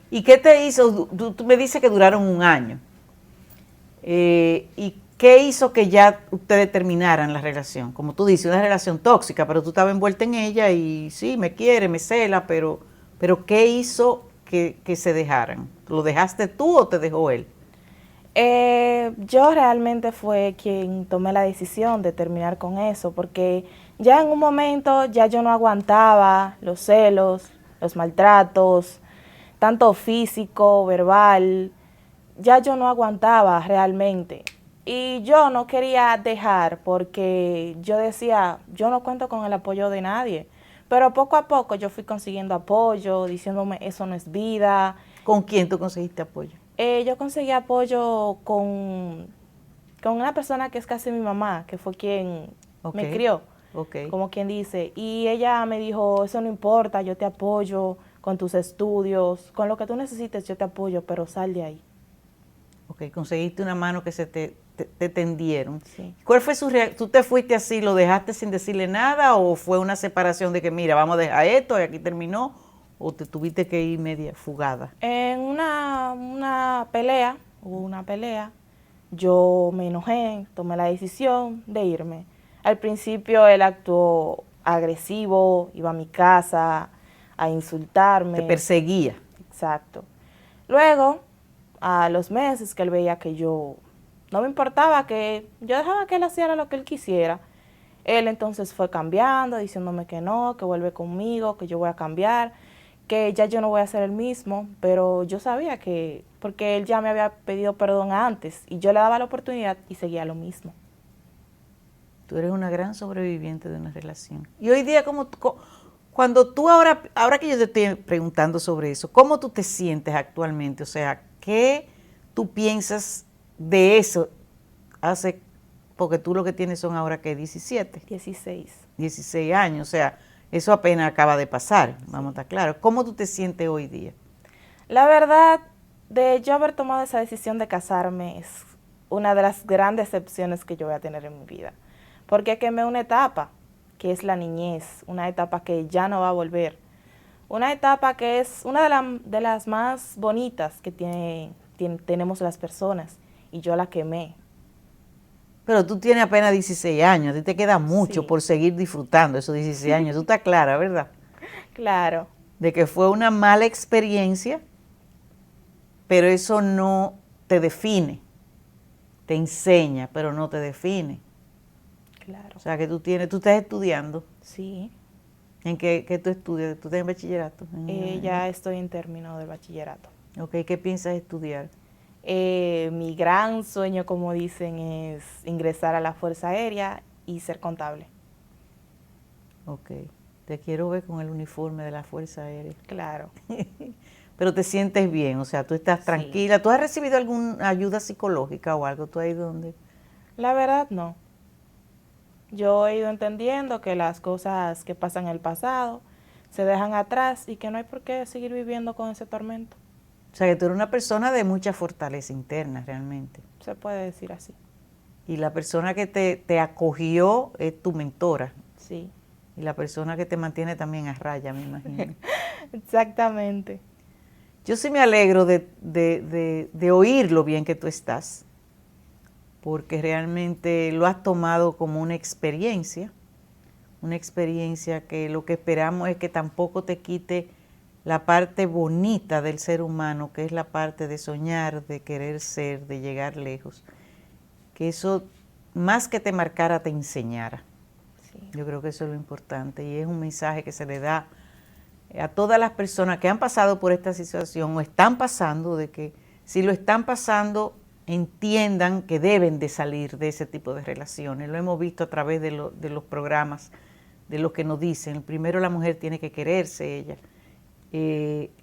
¿Y qué te hizo? Tú me dices que duraron un año. ¿Y qué hizo que ya ustedes terminaran la relación? Como tú dices, una relación tóxica, pero tú estabas envuelta en ella y sí, me quiere, me cela, pero ¿qué hizo que se dejaran? ¿Lo dejaste tú o te dejó él? Yo realmente fue quien tomé la decisión de terminar con eso, porque ya en un momento ya yo no aguantaba los celos, los maltratos, tanto físico, verbal, ya yo no aguantaba realmente. Y yo no quería dejar porque yo decía, yo no cuento con el apoyo de nadie. Pero poco a poco yo fui consiguiendo apoyo, diciéndome, eso no es vida. ¿Con quién tú conseguiste apoyo? Yo conseguí apoyo con una persona que es casi mi mamá, que fue quien me crió, como quien dice. Y ella me dijo, eso no importa, yo te apoyo con tus estudios, con lo que tú necesites yo te apoyo, pero sal de ahí. Ok, conseguiste una mano que se te tendieron. Sí. ¿Cuál fue su reacción? ¿Tú te fuiste así, lo dejaste sin decirle nada o fue una separación de que mira, vamos a dejar esto y aquí terminó? ¿O te tuviste que ir media fugada? En una pelea, hubo una pelea, yo me enojé, tomé la decisión de irme. Al principio él actuó agresivo, iba a mi casa a insultarme. Te perseguía. Exacto. Luego, a los meses que él veía que yo no me importaba, que yo dejaba que él hiciera lo que él quisiera, él entonces fue cambiando, diciéndome que no, que vuelve conmigo, que yo voy a cambiar, que ya yo no voy a ser el mismo, pero yo sabía que, porque él ya me había pedido perdón antes y yo le daba la oportunidad y seguía lo mismo. Tú eres una gran sobreviviente de una relación. Y hoy día, cuando tú ahora que yo te estoy preguntando sobre eso, ¿cómo tú te sientes actualmente? O sea, ¿qué tú piensas de eso porque tú lo que tienes son ahora que 17? 16 años, o sea, eso apenas acaba de pasar, vamos a estar claros. ¿Cómo tú te sientes hoy día? La verdad, de yo haber tomado esa decisión de casarme es una de las grandes decepciones que yo voy a tener en mi vida. Porque quemé una etapa, que es la niñez, una etapa que ya no va a volver. Una etapa que es una de las más bonitas que tenemos las personas, y yo la quemé. Pero tú tienes apenas 16 años, a ti te queda mucho Sí. por seguir disfrutando esos 16 años. Tú estás clara, ¿verdad? Claro. De que fue una mala experiencia pero eso no te define, te enseña, pero no te define. Claro. O sea, que tú estás estudiando. Sí. ¿En qué tú estudias? ¿Tú estás en bachillerato? Ya estoy en término del bachillerato. Ok, ¿qué piensas estudiar? Mi gran sueño, como dicen, es ingresar a la Fuerza Aérea y ser contable. Ok, te quiero ver con el uniforme de la Fuerza Aérea. Claro. Pero te sientes bien, o sea, tú estás tranquila. ¿Tú has recibido alguna ayuda psicológica o algo? ¿Tú has ido donde? La verdad, no. Yo he ido entendiendo que las cosas que pasan en el pasado se dejan atrás y que no hay por qué seguir viviendo con ese tormento. O sea, que tú eres una persona de mucha fortaleza interna, realmente. Se puede decir así. Y la persona que te acogió es tu mentora. Sí. Y la persona que te mantiene también a raya, me imagino. Exactamente. Yo sí me alegro de oír lo bien que tú estás, porque realmente lo has tomado como una experiencia que lo que esperamos es que tampoco te quite la parte bonita del ser humano, que es la parte de soñar, de querer ser, de llegar lejos. Que eso, más que te marcara, te enseñara. Sí. Yo creo que eso es lo importante y es un mensaje que se le da a todas las personas que han pasado por esta situación o están pasando, de que si lo están pasando, entiendan que deben de salir de ese tipo de relaciones. Lo hemos visto a través de los programas, de lo que nos dicen. Primero la mujer tiene que quererse ella.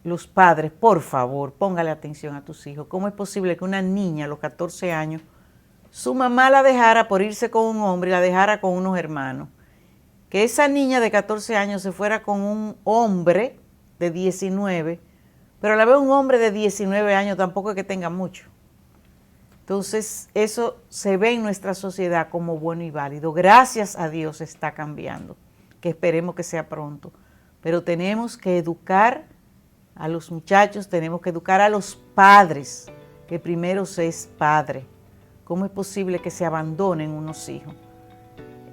Los padres, por favor, póngale atención a tus hijos. ¿Cómo es posible que una niña a los 14 años, su mamá la dejara por irse con un hombre y la dejara con unos hermanos? Que esa niña de 14 años se fuera con un hombre de 19, pero a la vez un hombre de 19 años tampoco es que tenga mucho. Entonces, eso se ve en nuestra sociedad como bueno y válido. Gracias a Dios está cambiando, que esperemos que sea pronto. Pero tenemos que educar a los muchachos, tenemos que educar a los padres, que primero se es padre. ¿Cómo es posible que se abandonen unos hijos?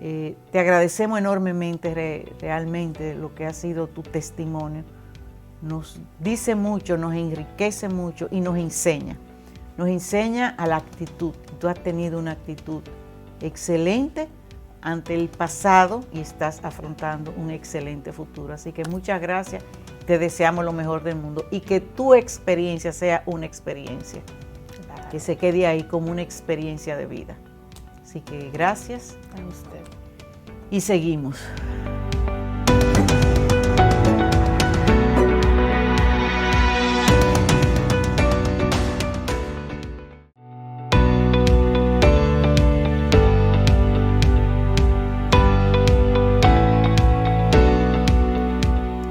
Te agradecemos enormemente realmente lo que ha sido tu testimonio. Nos dice mucho, nos enriquece mucho y nos enseña. Nos enseña a la actitud. Tú has tenido una actitud excelente ante el pasado y estás afrontando un excelente futuro. Así que muchas gracias, te deseamos lo mejor del mundo y que tu experiencia sea una experiencia, que se quede ahí como una experiencia de vida. Así que gracias a usted. Y seguimos.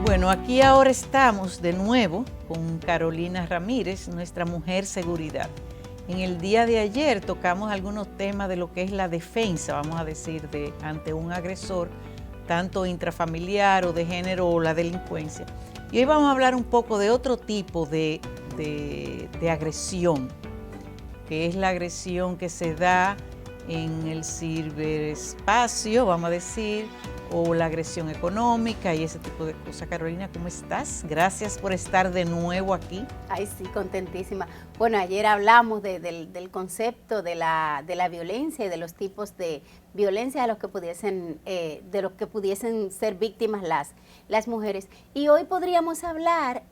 Bueno, aquí ahora estamos de nuevo con Carolina Ramírez, nuestra mujer seguridad. En el día de ayer tocamos algunos temas de lo que es la defensa, vamos a decir, ante un agresor, tanto intrafamiliar o de género o la delincuencia. Y hoy vamos a hablar un poco de otro tipo de agresión, que es la agresión que se da en el ciberespacio, vamos a decir, o la agresión económica y ese tipo de cosas. Carolina, ¿cómo estás? Gracias por estar de nuevo aquí. Ay, sí, contentísima. Bueno, ayer hablamos del concepto de la violencia y de los tipos de violencia de los que pudiesen ser víctimas las mujeres. Y hoy podríamos hablar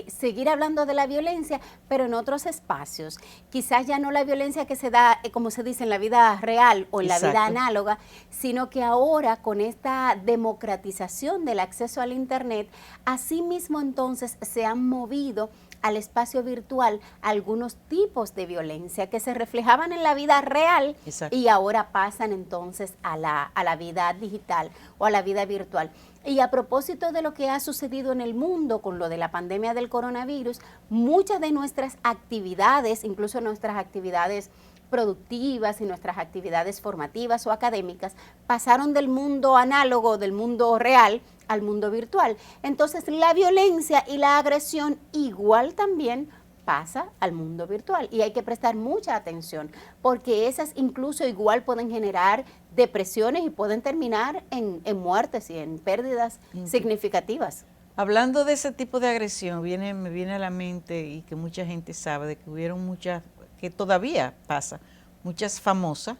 seguir hablando de la violencia, pero en otros espacios. Quizás ya no la violencia que se da, como se dice, en la vida real o en la vida análoga, sino que ahora con esta democratización del acceso al Internet, asimismo entonces se han movido al espacio virtual algunos tipos de violencia que se reflejaban en la vida real. Exacto. Y ahora pasan entonces a la vida digital o a la vida virtual. Y a propósito de lo que ha sucedido en el mundo con lo de la pandemia del coronavirus, muchas de nuestras actividades, incluso nuestras actividades productivas y nuestras actividades formativas o académicas, pasaron del mundo análogo, del mundo real, al mundo virtual. Entonces la violencia y la agresión igual también pasa al mundo virtual y hay que prestar mucha atención porque esas incluso igual pueden generar depresiones y pueden terminar en muertes y en pérdidas significativas. Hablando de ese tipo de agresión, me viene a la mente, y que mucha gente sabe, de que hubieron muchas, que todavía pasa, muchas famosas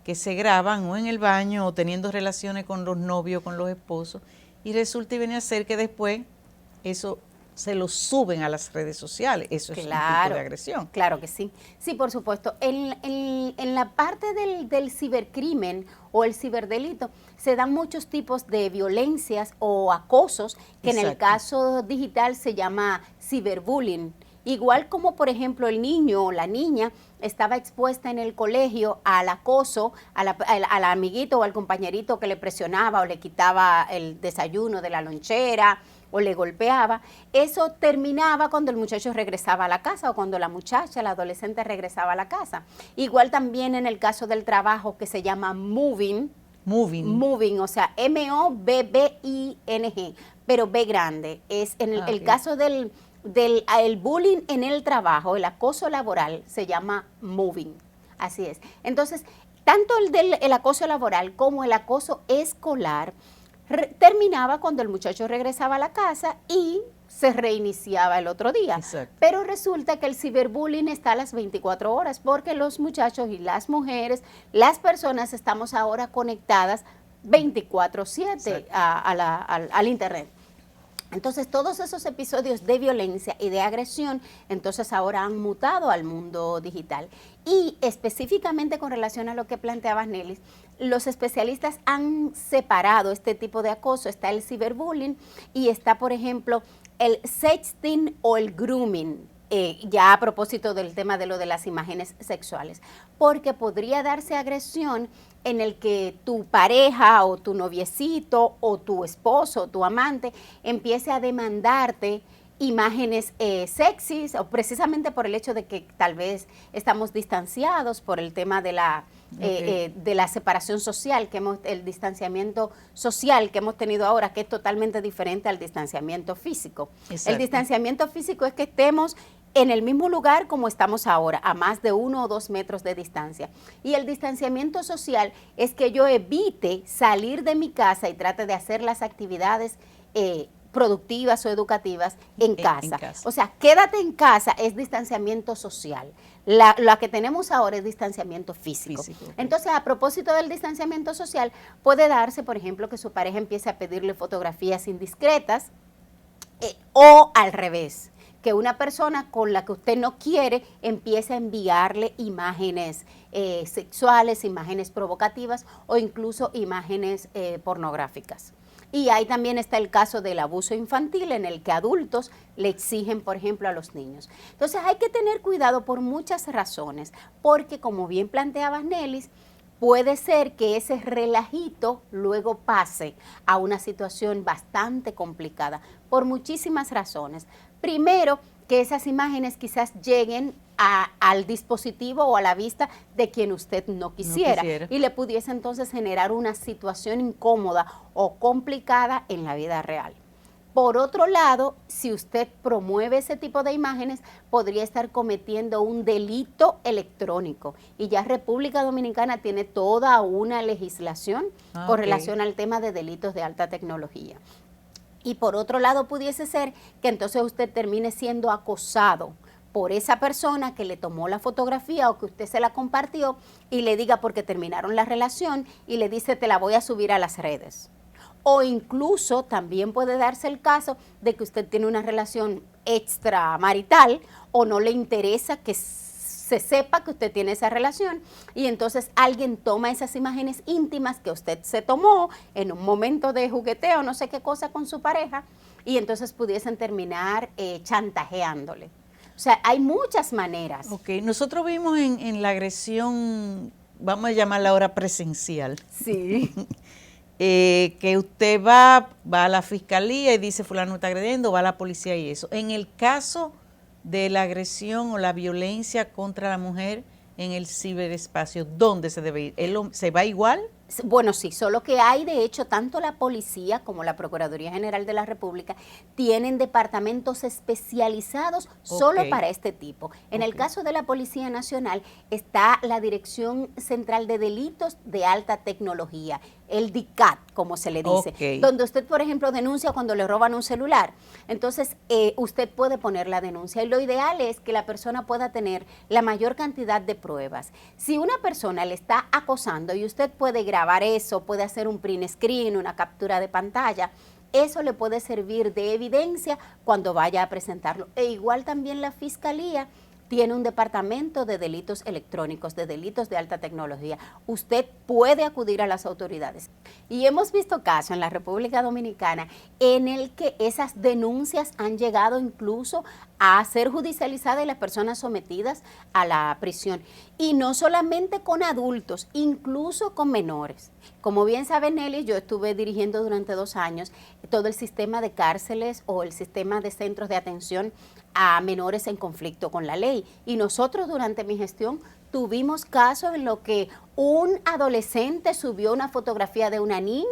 que se graban o en el baño o teniendo relaciones con los novios, con los esposos, y resulta y viene a ser que después eso se lo suben a las redes sociales. Eso es un tipo de agresión. Claro que sí. Sí, por supuesto. En la parte del cibercrimen o el ciberdelito se dan muchos tipos de violencias o acosos que en el caso digital se llama ciberbullying. Igual como, por ejemplo, el niño o la niña estaba expuesta en el colegio al acoso, al amiguito o al compañerito que le presionaba o le quitaba el desayuno de la lonchera o le golpeaba, eso terminaba cuando el muchacho regresaba a la casa o cuando la muchacha, la adolescente regresaba a la casa. Igual también en el caso del trabajo que se llama moving, o sea, M-O-B-B-I-N-G, pero B grande. Es en el caso del bullying en el trabajo, el acoso laboral, se llama moving. Así es. Entonces, tanto el acoso laboral como el acoso escolar terminaba cuando el muchacho regresaba a la casa y se reiniciaba el otro día. Exacto. Pero resulta que el ciberbullying está a las 24 horas porque los muchachos y las mujeres, las personas estamos ahora conectadas 24/7 al internet. Entonces, todos esos episodios de violencia y de agresión, entonces ahora han mutado al mundo digital. Y específicamente con relación a lo que planteabas, Nelly, los especialistas han separado este tipo de acoso. Está el ciberbullying y está, por ejemplo, el sexting o el grooming. Ya a propósito del tema de lo de las imágenes sexuales, porque podría darse agresión en el que tu pareja o tu noviecito o tu esposo o tu amante empiece a demandarte imágenes sexys, o precisamente por el hecho de que tal vez estamos distanciados por el tema de la separación social, el distanciamiento social que hemos tenido ahora, que es totalmente diferente al distanciamiento físico. Exacto. El distanciamiento físico es que estemos en el mismo lugar como estamos ahora, a más de 1 o 2 metros de distancia. Y el distanciamiento social es que yo evite salir de mi casa y trate de hacer las actividades productivas o educativas en casa. O sea, quédate en casa es distanciamiento social. La que tenemos ahora es distanciamiento físico. Entonces, a propósito del distanciamiento social, puede darse, por ejemplo, que su pareja empiece a pedirle fotografías indiscretas o al revés, que una persona con la que usted no quiere empiece a enviarle imágenes sexuales, imágenes provocativas o incluso imágenes pornográficas. Y ahí también está el caso del abuso infantil en el que adultos le exigen, por ejemplo, a los niños. Entonces hay que tener cuidado por muchas razones, porque como bien planteabas, Nelly, puede ser que ese relajito luego pase a una situación bastante complicada por muchísimas razones. Primero, que esas imágenes quizás lleguen al dispositivo o a la vista de quien usted no quisiera y le pudiese entonces generar una situación incómoda o complicada en la vida real. Por otro lado, si usted promueve ese tipo de imágenes, podría estar cometiendo un delito electrónico. Y ya República Dominicana tiene toda una legislación con relación al tema de delitos de alta tecnología. Y por otro lado, pudiese ser que entonces usted termine siendo acosado por esa persona que le tomó la fotografía o que usted se la compartió y le diga porque terminaron la relación y le dice te la voy a subir a las redes. O incluso también puede darse el caso de que usted tiene una relación extramarital o no le interesa que se sepa que usted tiene esa relación y entonces alguien toma esas imágenes íntimas que usted se tomó en un momento de jugueteo, no sé qué cosa con su pareja y entonces pudiesen terminar chantajeándole. O sea, hay muchas maneras. Nosotros vimos en la agresión, vamos a llamarla ahora presencial. Sí. Que usted va a la fiscalía y dice fulano está agrediendo, va a la policía y eso. En el caso de la agresión o la violencia contra la mujer en el ciberespacio, ¿dónde se debe ir? ¿Se va igual? Bueno, sí, solo que hay, de hecho, tanto la policía como la Procuraduría General de la República tienen departamentos especializados solo para este tipo. En el caso de la Policía Nacional está la Dirección Central de Delitos de Alta Tecnología. el DICAT, como se le dice, donde usted, por ejemplo, denuncia cuando le roban un celular. Entonces, usted puede poner la denuncia y lo ideal es que la persona pueda tener la mayor cantidad de pruebas. Si una persona le está acosando y usted puede grabar eso, puede hacer un print screen, una captura de pantalla, eso le puede servir de evidencia cuando vaya a presentarlo. E igual también la Fiscalía tiene un departamento de delitos electrónicos, de delitos de alta tecnología. Usted puede acudir a las autoridades. Y hemos visto casos en la República Dominicana en el que esas denuncias han llegado incluso a ser judicializadas y las personas sometidas a la prisión. Y no solamente con adultos, incluso con menores. Como bien sabe Nelly, yo estuve dirigiendo durante 2 años todo el sistema de cárceles o el sistema de centros de atención a menores en conflicto con la ley. Y nosotros durante mi gestión tuvimos casos en los que un adolescente subió una fotografía de una niña,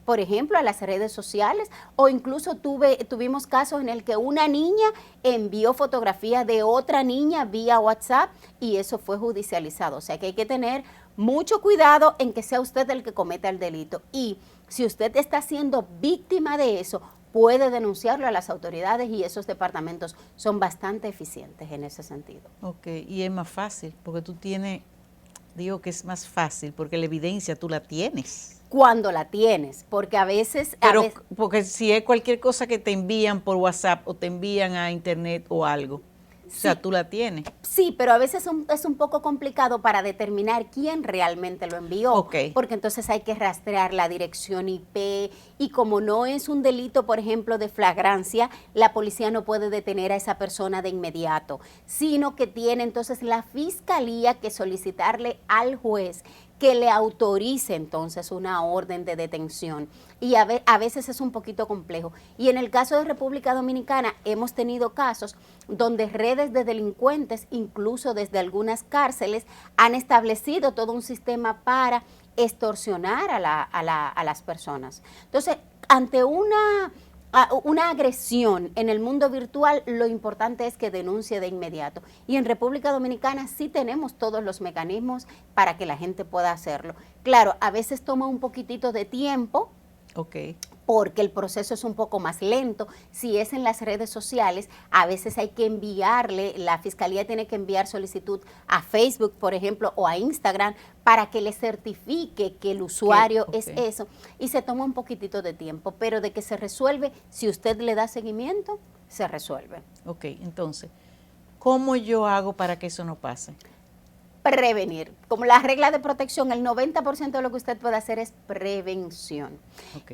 por ejemplo, a las redes sociales, o incluso tuvimos casos en el que una niña envió fotografía de otra niña vía WhatsApp y eso fue judicializado. O sea que hay que tener mucho cuidado en que sea usted el que cometa el delito. Y si usted está siendo víctima de eso, puede denunciarlo a las autoridades y esos departamentos son bastante eficientes en ese sentido. Ok, y es más fácil, porque tú tienes, digo que es más fácil, porque la evidencia tú la tienes. Cuando la tienes, porque a veces... Pero porque si es cualquier cosa que te envían por WhatsApp o te envían a internet o algo, o sea, tú la tienes. Sí, pero a veces es un poco complicado para determinar quién realmente lo envió, porque entonces hay que rastrear la dirección IP y como no es un delito, por ejemplo, de flagrancia, la policía no puede detener a esa persona de inmediato, sino que tiene entonces la fiscalía que solicitarle al juez que le autorice entonces una orden de detención y a veces es un poquito complejo. Y en el caso de República Dominicana hemos tenido casos donde redes de delincuentes, incluso desde algunas cárceles, han establecido todo un sistema para extorsionar a las personas. Entonces, ante una agresión en el mundo virtual, lo importante es que denuncie de inmediato. Y en República Dominicana sí tenemos todos los mecanismos para que la gente pueda hacerlo. Claro, a veces toma un poquitito de tiempo, porque el proceso es un poco más lento. Si es en las redes sociales, a veces hay que enviarle, la Fiscalía tiene que enviar solicitud a Facebook, por ejemplo, o a Instagram, para que le certifique que el usuario es eso. Y se toma un poquitito de tiempo, pero de que se resuelve, si usted le da seguimiento, se resuelve. Ok, entonces, ¿cómo yo hago para que eso no pase? Prevenir. Como la regla de protección, el 90% de lo que usted puede hacer es prevención.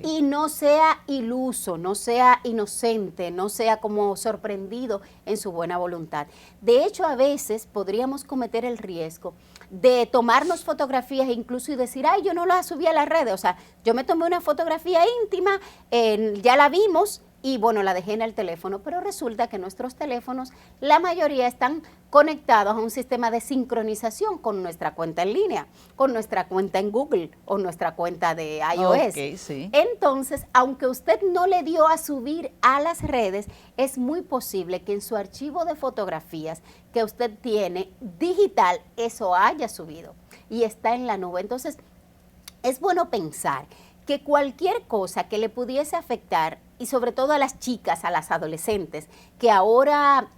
Y no sea iluso, no sea inocente, no sea como sorprendido en su buena voluntad. De hecho, a veces podríamos cometer el riesgo de tomarnos fotografías e incluso y decir, ay, yo no la subí a las redes. O sea, yo me tomé una fotografía íntima, ya la vimos, y bueno, la dejé en el teléfono, pero resulta que nuestros teléfonos, la mayoría están conectados a un sistema de sincronización con nuestra cuenta en línea, con nuestra cuenta en Google o nuestra cuenta de iOS. Entonces, aunque usted no le dio a subir a las redes, es muy posible que en su archivo de fotografías que usted tiene digital, eso haya subido y está en la nube. Entonces, es bueno pensar que cualquier cosa que le pudiese afectar, y sobre todo a las chicas, a las adolescentes, que ahora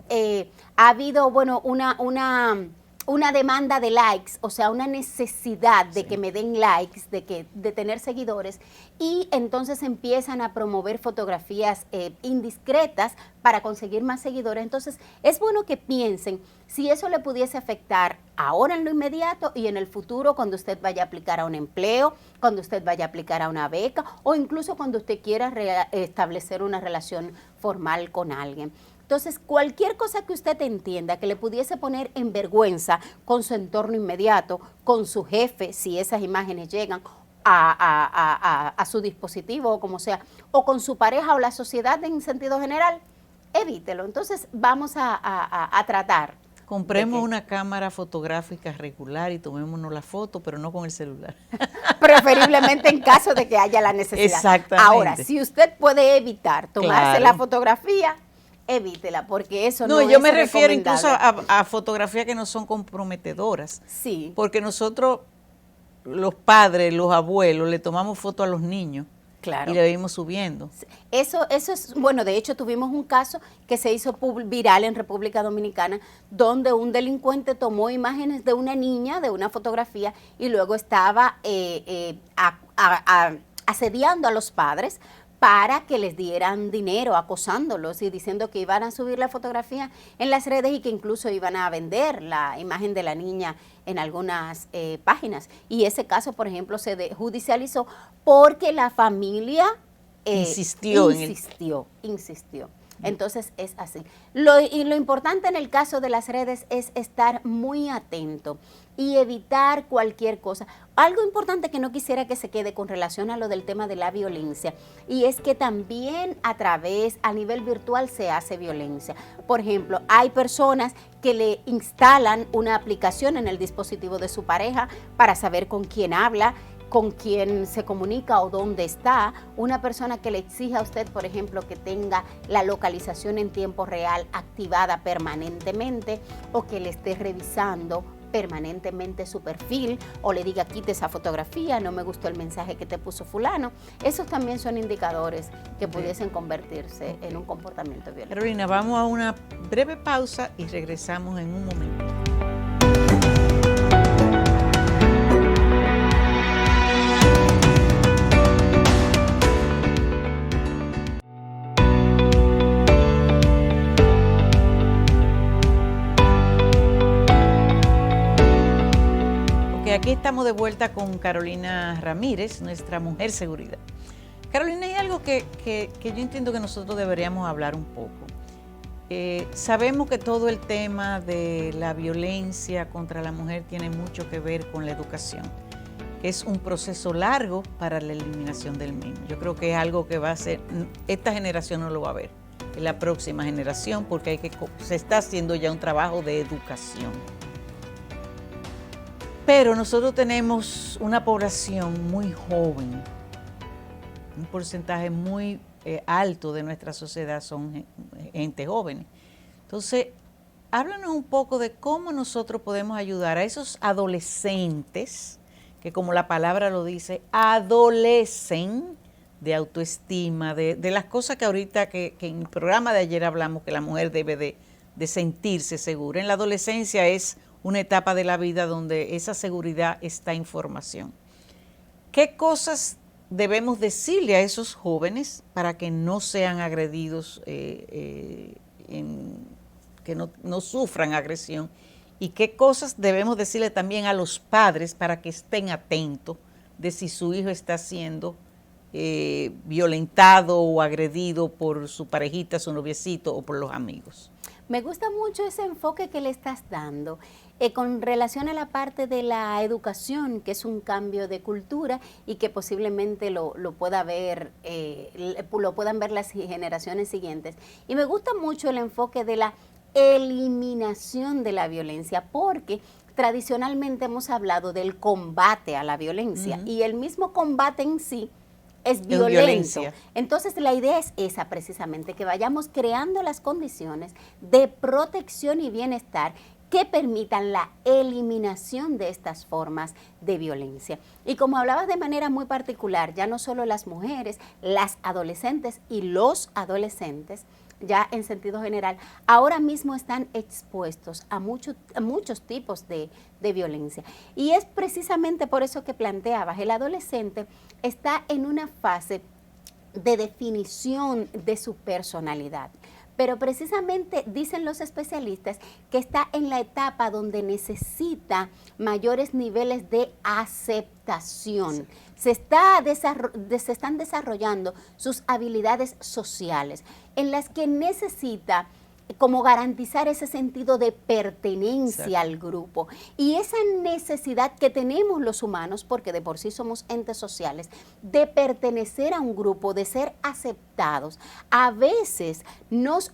ha habido, bueno, una demanda de likes, o sea, una necesidad de que me den likes, de tener seguidores, y entonces empiezan a promover fotografías indiscretas para conseguir más seguidores. Entonces, es bueno que piensen si eso le pudiese afectar ahora en lo inmediato y en el futuro cuando usted vaya a aplicar a un empleo, cuando usted vaya a aplicar a una beca o incluso cuando usted quiera establecer una relación formal con alguien. Entonces, cualquier cosa que usted entienda que le pudiese poner en vergüenza con su entorno inmediato, con su jefe, si esas imágenes llegan a su dispositivo o como sea, o con su pareja o la sociedad en sentido general, evítelo. Entonces, vamos a tratar. Compremos una cámara fotográfica regular y tomémonos la foto, pero no con el celular. Preferiblemente en caso de que haya la necesidad. Exactamente. Ahora, si usted puede evitar tomarse la fotografía, evítela, porque eso no es yo me refiero incluso a fotografías que no son comprometedoras. Sí. Porque nosotros los padres, los abuelos, le tomamos foto a los niños. Claro. Y le vimos subiendo. Eso es, bueno, de hecho tuvimos un caso que se hizo viral en República Dominicana, donde un delincuente tomó imágenes de una niña, de una fotografía, y luego estaba asediando a los padres para que les dieran dinero, acosándolos y diciendo que iban a subir la fotografía en las redes y que incluso iban a vender la imagen de la niña en algunas páginas. Y ese caso, por ejemplo, se judicializó porque la familia insistió. Entonces es así. Y lo importante en el caso de las redes es estar muy atento y evitar cualquier cosa. Algo importante que no quisiera que se quede con relación a lo del tema de la violencia, y es que también a nivel virtual se hace violencia. Por ejemplo, hay personas que le instalan una aplicación en el dispositivo de su pareja para saber con quién habla, con quién se comunica o dónde está. Una persona que le exige a usted, por ejemplo, que tenga la localización en tiempo real activada permanentemente, o que le esté revisando permanentemente su perfil, o le diga quite esa fotografía, no me gustó el mensaje que te puso fulano. Esos también son indicadores que pudiesen convertirse en un comportamiento violento. Carolina, vamos a una breve pausa y regresamos en un momento. Aquí estamos de vuelta con Carolina Ramírez, nuestra mujer seguridad. Carolina, hay algo que yo entiendo que nosotros deberíamos hablar un poco. Sabemos que todo el tema de la violencia contra la mujer tiene mucho que ver con la educación, que es un proceso largo para la eliminación del mismo. Yo creo que es algo que va a ser, esta generación no lo va a ver, es la próxima generación, porque se está haciendo ya un trabajo de educación. Pero nosotros tenemos una población muy joven, un porcentaje muy alto de nuestra sociedad son gente joven. Entonces, háblanos un poco de cómo nosotros podemos ayudar a esos adolescentes, que como la palabra lo dice, adolecen de autoestima, de las cosas que ahorita, que en el programa de ayer hablamos, que la mujer debe de sentirse segura. En la adolescencia es una etapa de la vida donde esa seguridad está en formación. ¿Qué cosas debemos decirle a esos jóvenes para que no sean agredidos, que no sufran agresión? ¿Y qué cosas debemos decirle también a los padres para que estén atentos de si su hijo está siendo violentado o agredido por su parejita, su noviecito o por los amigos? Me gusta mucho ese enfoque que le estás dando con relación a la parte de la educación, que es un cambio de cultura y que posiblemente lo puedan ver las generaciones siguientes. Y me gusta mucho el enfoque de la eliminación de la violencia, porque tradicionalmente hemos hablado del combate a la violencia, y el mismo combate en sí es violento. Entonces la idea es esa precisamente, que vayamos creando las condiciones de protección y bienestar que permitan la eliminación de estas formas de violencia. Y como hablabas de manera muy particular, ya no solo las mujeres, las adolescentes y los adolescentes, ya en sentido general, ahora mismo están expuestos a muchos tipos de violencia. Y es precisamente por eso que planteabas, el adolescente está en una fase de definición de su personalidad. Pero precisamente dicen los especialistas que está en la etapa donde necesita mayores niveles de aceptación. Se están desarrollando sus habilidades sociales, en las que necesita como garantizar ese sentido de pertenencia al grupo, y esa necesidad que tenemos los humanos, porque de por sí somos entes sociales, de pertenecer a un grupo, de ser aceptados. A veces nos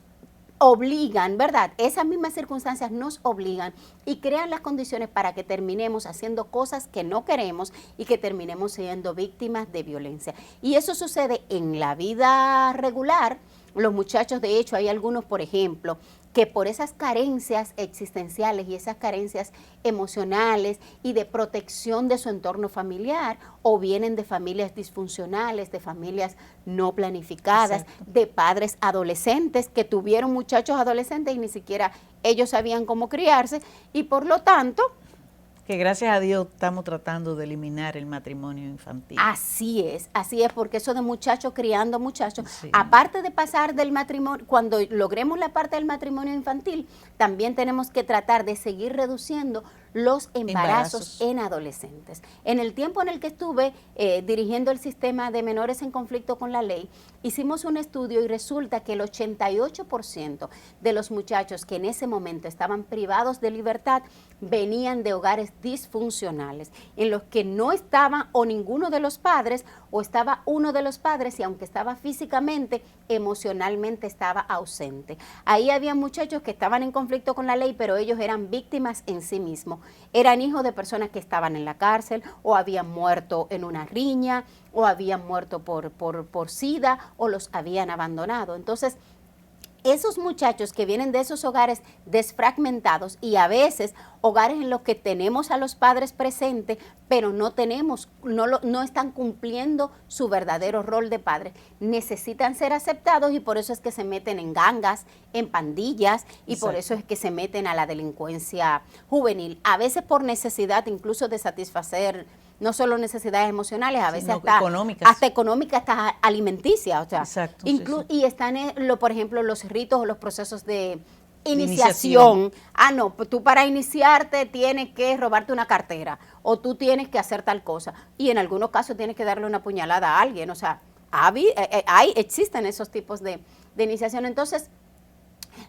obligan, ¿verdad? Esas mismas circunstancias nos obligan y crean las condiciones para que terminemos haciendo cosas que no queremos y que terminemos siendo víctimas de violencia. Y eso sucede en la vida regular, Los muchachos, de hecho, hay algunos, por ejemplo, que por esas carencias existenciales y esas carencias emocionales y de protección de su entorno familiar, o vienen de familias disfuncionales, de familias no planificadas, Exacto. de padres adolescentes que tuvieron muchachos adolescentes y ni siquiera ellos sabían cómo criarse, y por lo tanto, que gracias a Dios estamos tratando de eliminar el matrimonio infantil. así es, porque eso de muchachos criando muchachos, Sí. aparte de pasar del matrimonio, cuando logremos la parte del matrimonio infantil, también tenemos que tratar de seguir reduciendo los embarazos en adolescentes. En el tiempo en el que estuve dirigiendo el sistema de menores en conflicto con la ley, hicimos un estudio y resulta que el 88% de los muchachos que en ese momento estaban privados de libertad venían de hogares disfuncionales, en los que no estaba o ninguno de los padres, o estaba uno de los padres, y aunque estaba físicamente, emocionalmente estaba ausente. Ahí había muchachos que estaban en conflicto con la ley, pero ellos eran víctimas en sí mismos. Eran hijos de personas que estaban en la cárcel, o habían muerto en una riña, o habían muerto por SIDA, o los habían abandonado. Entonces, esos muchachos que vienen de esos hogares desfragmentados, y a veces hogares en los que tenemos a los padres presentes, pero no están cumpliendo su verdadero rol de padres, necesitan ser aceptados, y por eso es que se meten en gangas, en pandillas, y Exacto. por eso es que se meten a la delincuencia juvenil, a veces por necesidad incluso de satisfacer no solo necesidades emocionales, a veces Sino hasta económicas, hasta alimenticias, o sea, Exacto, y están por ejemplo, los ritos o los procesos de iniciación. Ah, no, pues tú para iniciarte tienes que robarte una cartera, o tú tienes que hacer tal cosa, y en algunos casos tienes que darle una puñalada a alguien, o sea, existen esos tipos de iniciación. Entonces,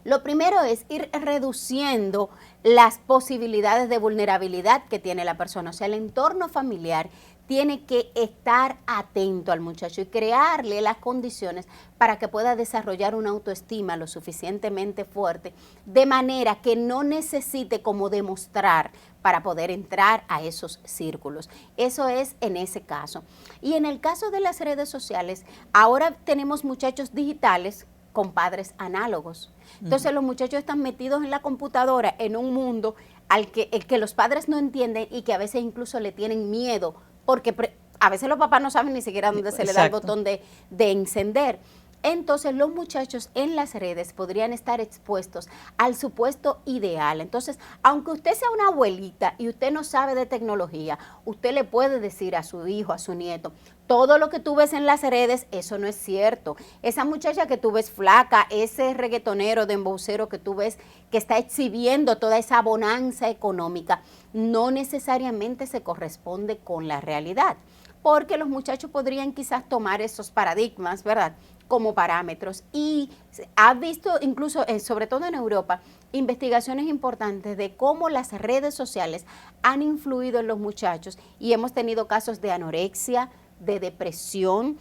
lo primero es ir reduciendo las posibilidades de vulnerabilidad que tiene la persona. O sea, el entorno familiar tiene que estar atento al muchacho y crearle las condiciones para que pueda desarrollar una autoestima lo suficientemente fuerte, de manera que no necesite como demostrar para poder entrar a esos círculos. Eso es en ese caso. Y en el caso de las redes sociales, ahora tenemos muchachos digitales con padres análogos. Entonces los muchachos están metidos en la computadora, en un mundo el que los padres no entienden, y que a veces incluso le tienen miedo, porque a veces los papás no saben ni siquiera dónde se le da el botón de encender. Entonces los muchachos en las redes podrían estar expuestos al supuesto ideal. Entonces, aunque usted sea una abuelita y usted no sabe de tecnología, usted le puede decir a su hijo, a su nieto: todo lo que tú ves en las redes, eso no es cierto. Esa muchacha que tú ves flaca, ese reggaetonero de embaucero que tú ves que está exhibiendo toda esa bonanza económica, no necesariamente se corresponde con la realidad, porque los muchachos podrían quizás tomar esos paradigmas, ¿verdad?, como parámetros. Y ha visto incluso, sobre todo en Europa, investigaciones importantes de cómo las redes sociales han influido en los muchachos, y hemos tenido casos de anorexia, de depresión,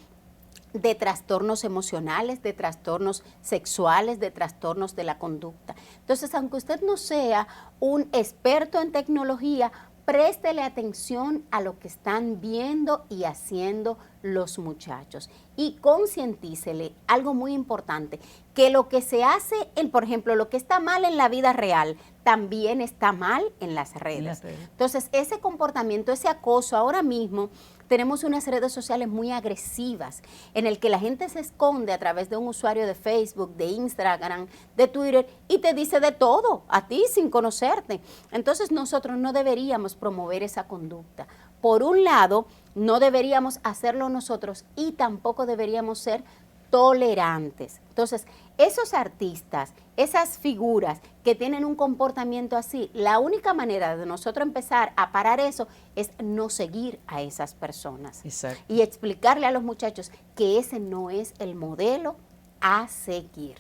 de trastornos emocionales, de trastornos sexuales, de trastornos de la conducta. Entonces, aunque usted no sea un experto en tecnología, préstele atención a lo que están viendo y haciendo los muchachos, y concientícele algo muy importante, que lo que se hace, por ejemplo, lo que está mal en la vida real, también está mal en las redes. Entonces, ese comportamiento, ese acoso, ahora mismo tenemos unas redes sociales muy agresivas, en el que la gente se esconde a través de un usuario de Facebook, de Instagram, de Twitter, y te dice de todo a ti sin conocerte. Entonces, nosotros no deberíamos promover esa conducta. Por un lado, no deberíamos hacerlo nosotros, y tampoco deberíamos ser tolerantes. Entonces, esos artistas, esas figuras que tienen un comportamiento así, la única manera de nosotros empezar a parar eso es no seguir a esas personas. Exacto. Y explicarle a los muchachos que ese no es el modelo a seguir.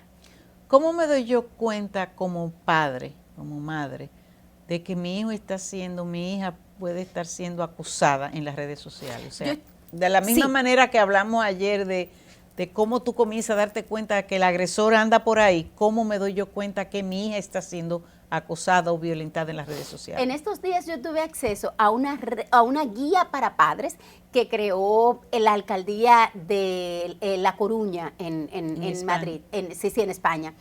¿Cómo me doy yo cuenta como padre, como madre, de que mi hija puede estar siendo acusada en las redes sociales? O sea, de la misma manera que hablamos ayer de cómo tú comienzas a darte cuenta que el agresor anda por ahí, ¿cómo me doy yo cuenta que mi hija está siendo acosada o violentada en las redes sociales. En estos días yo tuve acceso a una guía para padres que creó la alcaldía de La Coruña en Madrid, en España.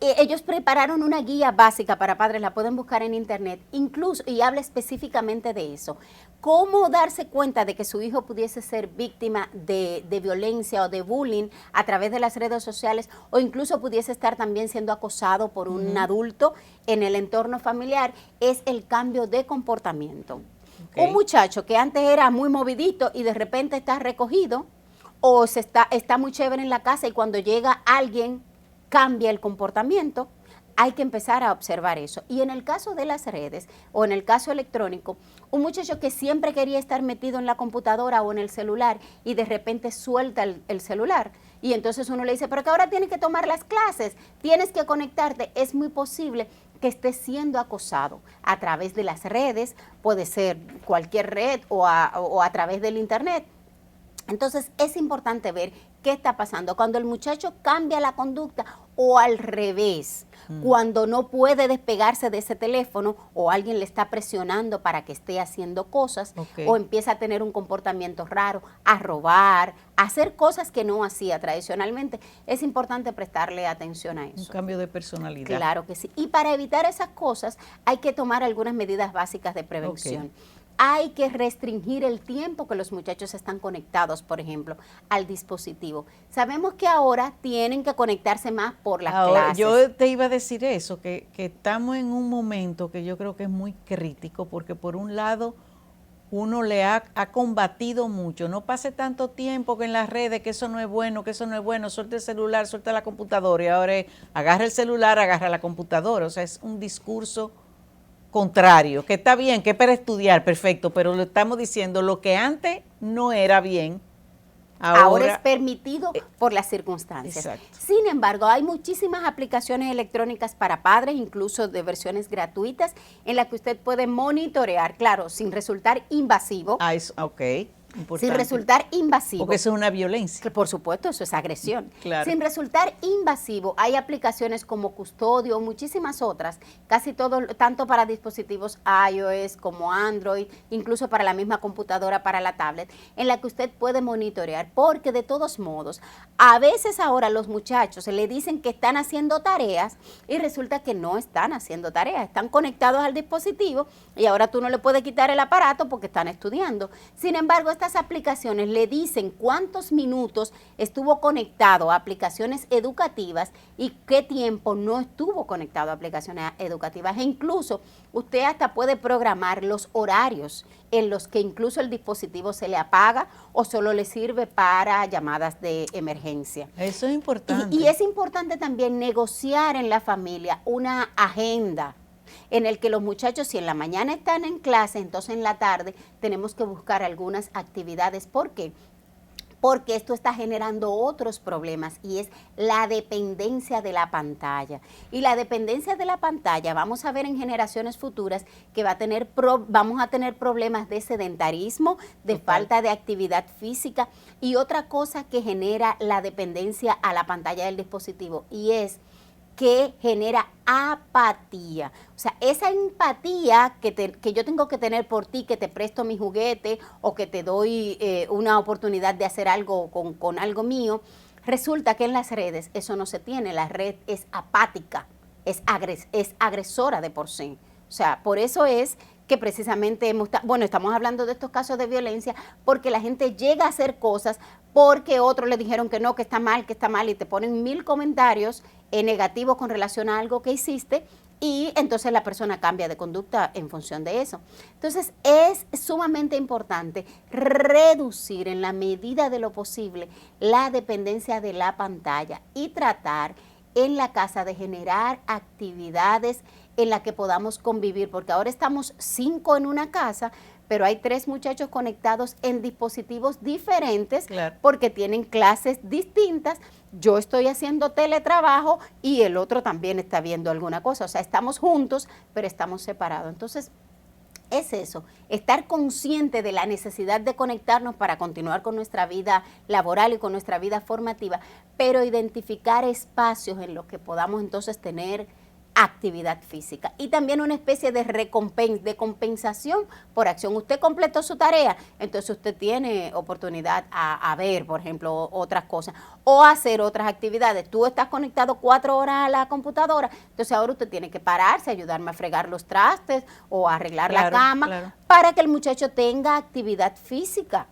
Ellos prepararon una guía básica para padres, la pueden buscar en internet, incluso, y habla específicamente de eso. Cómo darse cuenta de que su hijo pudiese ser víctima de violencia o de bullying a través de las redes sociales, o incluso pudiese estar también siendo acosado por un adulto en el entorno familiar, es el cambio de comportamiento. Un muchacho que antes era muy movidito y de repente está recogido, o está muy chévere en la casa y cuando llega alguien cambia el comportamiento, hay que empezar a observar eso. Y en el caso de las redes o en el caso electrónico, un muchacho que siempre quería estar metido en la computadora o en el celular y de repente suelta el celular y entonces uno le dice, pero que ahora tienes que tomar las clases, tienes que conectarte, es muy posible que esté siendo acosado a través de las redes, puede ser cualquier red o a través del internet. Entonces es importante ver qué está pasando cuando el muchacho cambia la conducta o al revés, cuando no puede despegarse de ese teléfono o alguien le está presionando para que esté haciendo cosas o empieza a tener un comportamiento raro, a robar, a hacer cosas que no hacía tradicionalmente. Es importante prestarle atención a eso. Un cambio de personalidad. Claro que sí. Y para evitar esas cosas hay que tomar algunas medidas básicas de prevención. Hay que restringir el tiempo que los muchachos están conectados, por ejemplo, al dispositivo. Sabemos que ahora tienen que conectarse más por las clases. Yo te iba a decir eso, que estamos en un momento que yo creo que es muy crítico, porque por un lado uno le ha combatido mucho. No pase tanto tiempo que en las redes, que eso no es bueno, suelta el celular, suelta la computadora, y ahora agarra el celular, agarra la computadora. O sea, es un discurso contrario, que está bien, que es para estudiar, perfecto, pero lo estamos diciendo, lo que antes no era bien, ahora es permitido por las circunstancias. Exacto. Sin embargo, hay muchísimas aplicaciones electrónicas para padres, incluso de versiones gratuitas, en las que usted puede monitorear, claro, sin resultar invasivo. Importante. Sin resultar invasivo. Porque eso es una violencia. Que por supuesto, eso es agresión. Claro. Sin resultar invasivo, hay aplicaciones como Custodio, muchísimas otras, casi todo, tanto para dispositivos iOS como Android, incluso para la misma computadora, para la tablet, en la que usted puede monitorear, porque de todos modos, a veces ahora los muchachos le dicen que están haciendo tareas y resulta que no están haciendo tareas, están conectados al dispositivo y ahora tú no le puedes quitar el aparato porque están estudiando. Sin embargo, estas aplicaciones le dicen cuántos minutos estuvo conectado a aplicaciones educativas y qué tiempo no estuvo conectado a aplicaciones educativas. E incluso usted hasta puede programar los horarios en los que incluso el dispositivo se le apaga o solo le sirve para llamadas de emergencia. Eso es importante. Y es importante también negociar en la familia una agenda en el que los muchachos, si en la mañana están en clase, entonces en la tarde tenemos que buscar algunas actividades. ¿Por qué? Porque esto está generando otros problemas y es la dependencia de la pantalla. Y la dependencia de la pantalla, vamos a ver en generaciones futuras que vamos a tener problemas de sedentarismo, de falta de actividad física y otra cosa que genera la dependencia a la pantalla del dispositivo y es que genera apatía. O sea, esa empatía que yo tengo que tener por ti, que te presto mi juguete o que te doy una oportunidad de hacer algo con algo mío, resulta que en las redes eso no se tiene. La red es apática, es agresora de por sí. O sea, por eso es que precisamente estamos hablando de estos casos de violencia porque la gente llega a hacer cosas porque otros le dijeron que no, que está mal, y te ponen 1000 comentarios negativos con relación a algo que hiciste y entonces la persona cambia de conducta en función de eso. Entonces es sumamente importante reducir en la medida de lo posible la dependencia de la pantalla y tratar en la casa de generar actividades en las que podamos convivir, porque ahora estamos 5 en una casa, pero hay 3 muchachos conectados en dispositivos diferentes, claro, porque tienen clases distintas. Yo estoy haciendo teletrabajo y el otro también está viendo alguna cosa. O sea, estamos juntos, pero estamos separados. Entonces, es eso, estar consciente de la necesidad de conectarnos para continuar con nuestra vida laboral y con nuestra vida formativa, pero identificar espacios en los que podamos entonces tener actividad física y también una especie de compensación por acción. Usted completó su tarea, entonces usted tiene oportunidad a ver, por ejemplo, otras cosas o hacer otras actividades. Tú estás conectado 4 horas a la computadora, entonces ahora usted tiene que pararse, ayudarme a fregar los trastes o a arreglar la cama para que el muchacho tenga actividad física.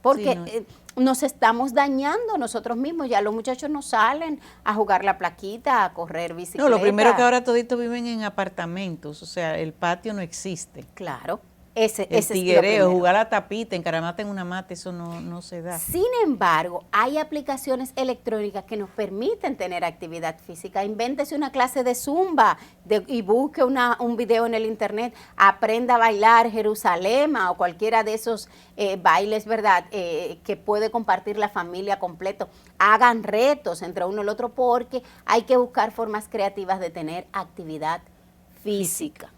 Porque nos estamos dañando nosotros mismos, ya los muchachos no salen a jugar la plaquita, a correr bicicleta. No, lo primero que ahora toditos viven en apartamentos, o sea, el patio no existe. Claro. El tiguereo, jugar a la tapita, encaramarte en una mata, eso no se da. Sin embargo, hay aplicaciones electrónicas que nos permiten tener actividad física. Invéntese una clase de zumba y busque un video en el internet, aprenda a bailar Jerusalema o cualquiera de esos bailes, ¿verdad?, que puede compartir la familia completo. Hagan retos entre uno y el otro porque hay que buscar formas creativas de tener actividad física.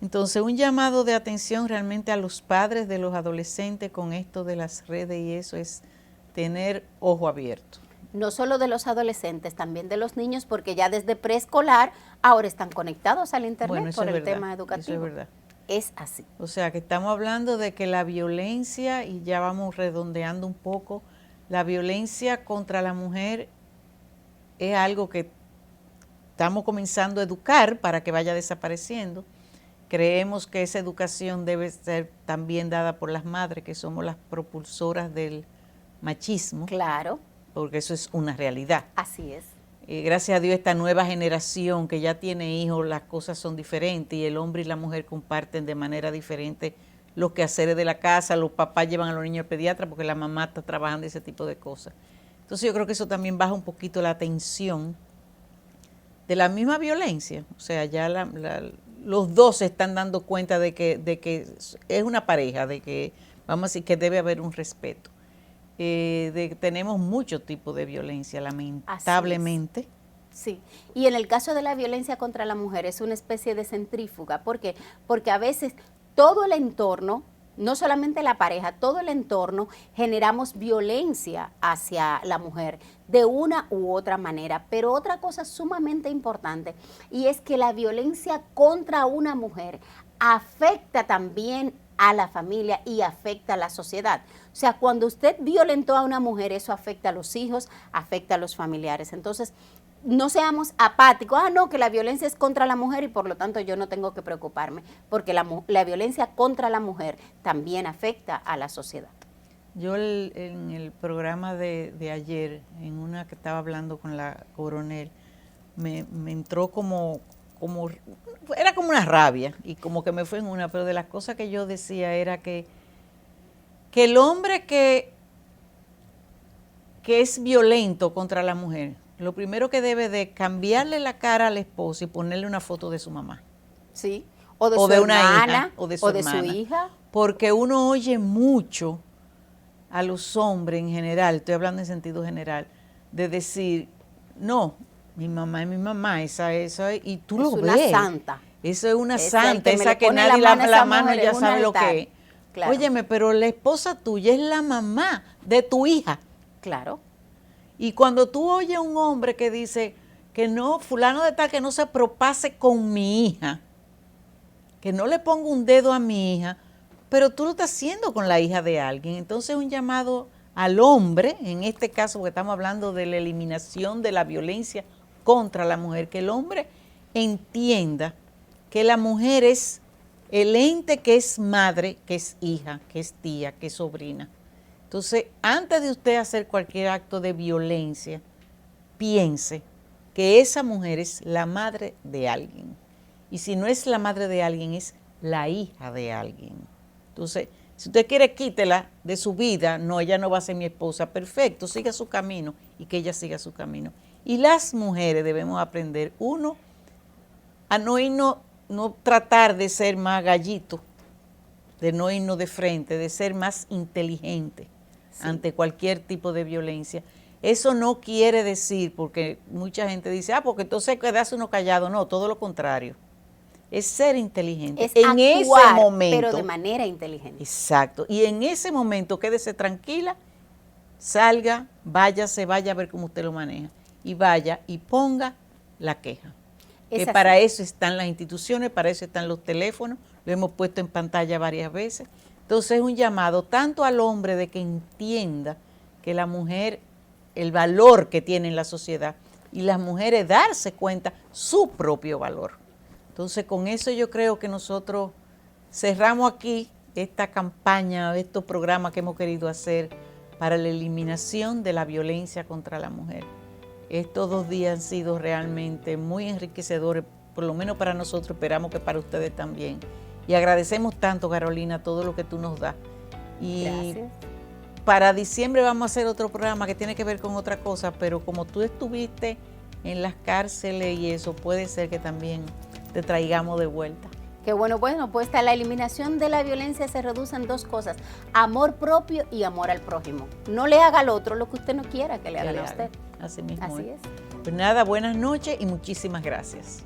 Entonces, un llamado de atención realmente a los padres de los adolescentes con esto de las redes y eso es tener ojo abierto. No solo de los adolescentes, también de los niños, porque ya desde preescolar ahora están conectados al internet por el tema educativo. Eso es verdad. Es así. O sea, que estamos hablando de que la violencia, y ya vamos redondeando un poco, la violencia contra la mujer es algo que estamos comenzando a educar para que vaya desapareciendo. Creemos que esa educación debe ser también dada por las madres, que somos las propulsoras del machismo. Claro. Porque eso es una realidad. Así es. Gracias a Dios, esta nueva generación que ya tiene hijos, las cosas son diferentes y el hombre y la mujer comparten de manera diferente los quehaceres de la casa, los papás llevan a los niños al pediatra porque la mamá está trabajando ese tipo de cosas. Entonces yo creo que eso también baja un poquito la tensión de la misma violencia. O sea, ya los dos se están dando cuenta de que es una pareja, de que, vamos a decir, que debe haber un respeto. Tenemos muchos tipos de violencia, lamentablemente. Sí, y en el caso de la violencia contra la mujer es una especie de centrífuga. ¿Por qué? Porque a veces todo el entorno, no solamente la pareja, todo el entorno generamos violencia hacia la mujer de una u otra manera. Pero otra cosa sumamente importante y es que la violencia contra una mujer afecta también a la familia y afecta a la sociedad. O sea, cuando usted violentó a una mujer, eso afecta a los hijos, afecta a los familiares. Entonces, no seamos apáticos, no, que la violencia es contra la mujer y por lo tanto yo no tengo que preocuparme, porque la violencia contra la mujer también afecta a la sociedad. Yo en el programa de ayer, en una que estaba hablando con la coronel, me entró era como una rabia y como que me fue en una, pero de las cosas que yo decía era que el hombre que es violento contra la mujer, lo primero que debe de cambiarle la cara al esposo y ponerle una foto de su mamá. Sí, o de su hermana, o de su hija. Porque uno oye mucho a los hombres en general, estoy hablando en sentido general, de decir, no, mi mamá es mi mamá, esa y tú lo ves. Es una santa. Eso es una santa, esa que nadie la mano ya sabe lo que es. Claro. Óyeme, pero la esposa tuya es la mamá de tu hija. Claro. Y cuando tú oyes a un hombre que dice que no, fulano de tal, que no se propase con mi hija, que no le ponga un dedo a mi hija, pero tú lo estás haciendo con la hija de alguien. Entonces un llamado al hombre, en este caso porque estamos hablando de la eliminación de la violencia contra la mujer, que el hombre entienda que la mujer es el ente que es madre, que es hija, que es tía, que es sobrina. Entonces, antes de usted hacer cualquier acto de violencia, piense que esa mujer es la madre de alguien. Y si no es la madre de alguien, es la hija de alguien. Entonces, si usted quiere, quítela de su vida. No, ella no va a ser mi esposa. Perfecto, siga su camino y que ella siga su camino. Y las mujeres debemos aprender, uno, a no tratar de ser más gallito, de no irnos de frente, de ser más inteligente ante cualquier tipo de violencia. Eso no quiere decir, porque mucha gente dice, porque entonces quedarse uno callado. No, todo lo contrario. Es ser inteligente. Es en actuar, ese momento, pero de manera inteligente. Exacto. Y en ese momento quédese tranquila, vaya a ver cómo usted lo maneja. Y vaya y ponga la queja. Para eso están las instituciones, para eso están los teléfonos, lo hemos puesto en pantalla varias veces. Entonces es un llamado tanto al hombre de que entienda que la mujer, el valor que tiene en la sociedad, y las mujeres darse cuenta su propio valor. Entonces con eso yo creo que nosotros cerramos aquí esta campaña, estos programas que hemos querido hacer para la eliminación de la violencia contra la mujer. Estos 2 días han sido realmente muy enriquecedores, por lo menos para nosotros, esperamos que para ustedes también. Y agradecemos tanto, Carolina, todo lo que tú nos das. Y gracias. Para diciembre vamos a hacer otro programa que tiene que ver con otra cosa, pero como tú estuviste en las cárceles y eso, puede ser que también te traigamos de vuelta. Qué bueno, pues la eliminación de la violencia se reduce en 2 cosas, amor propio y amor al prójimo. No le haga al otro lo que usted no quiera que le hagan a usted. Así mismo. Así es. Pues nada, buenas noches y muchísimas gracias.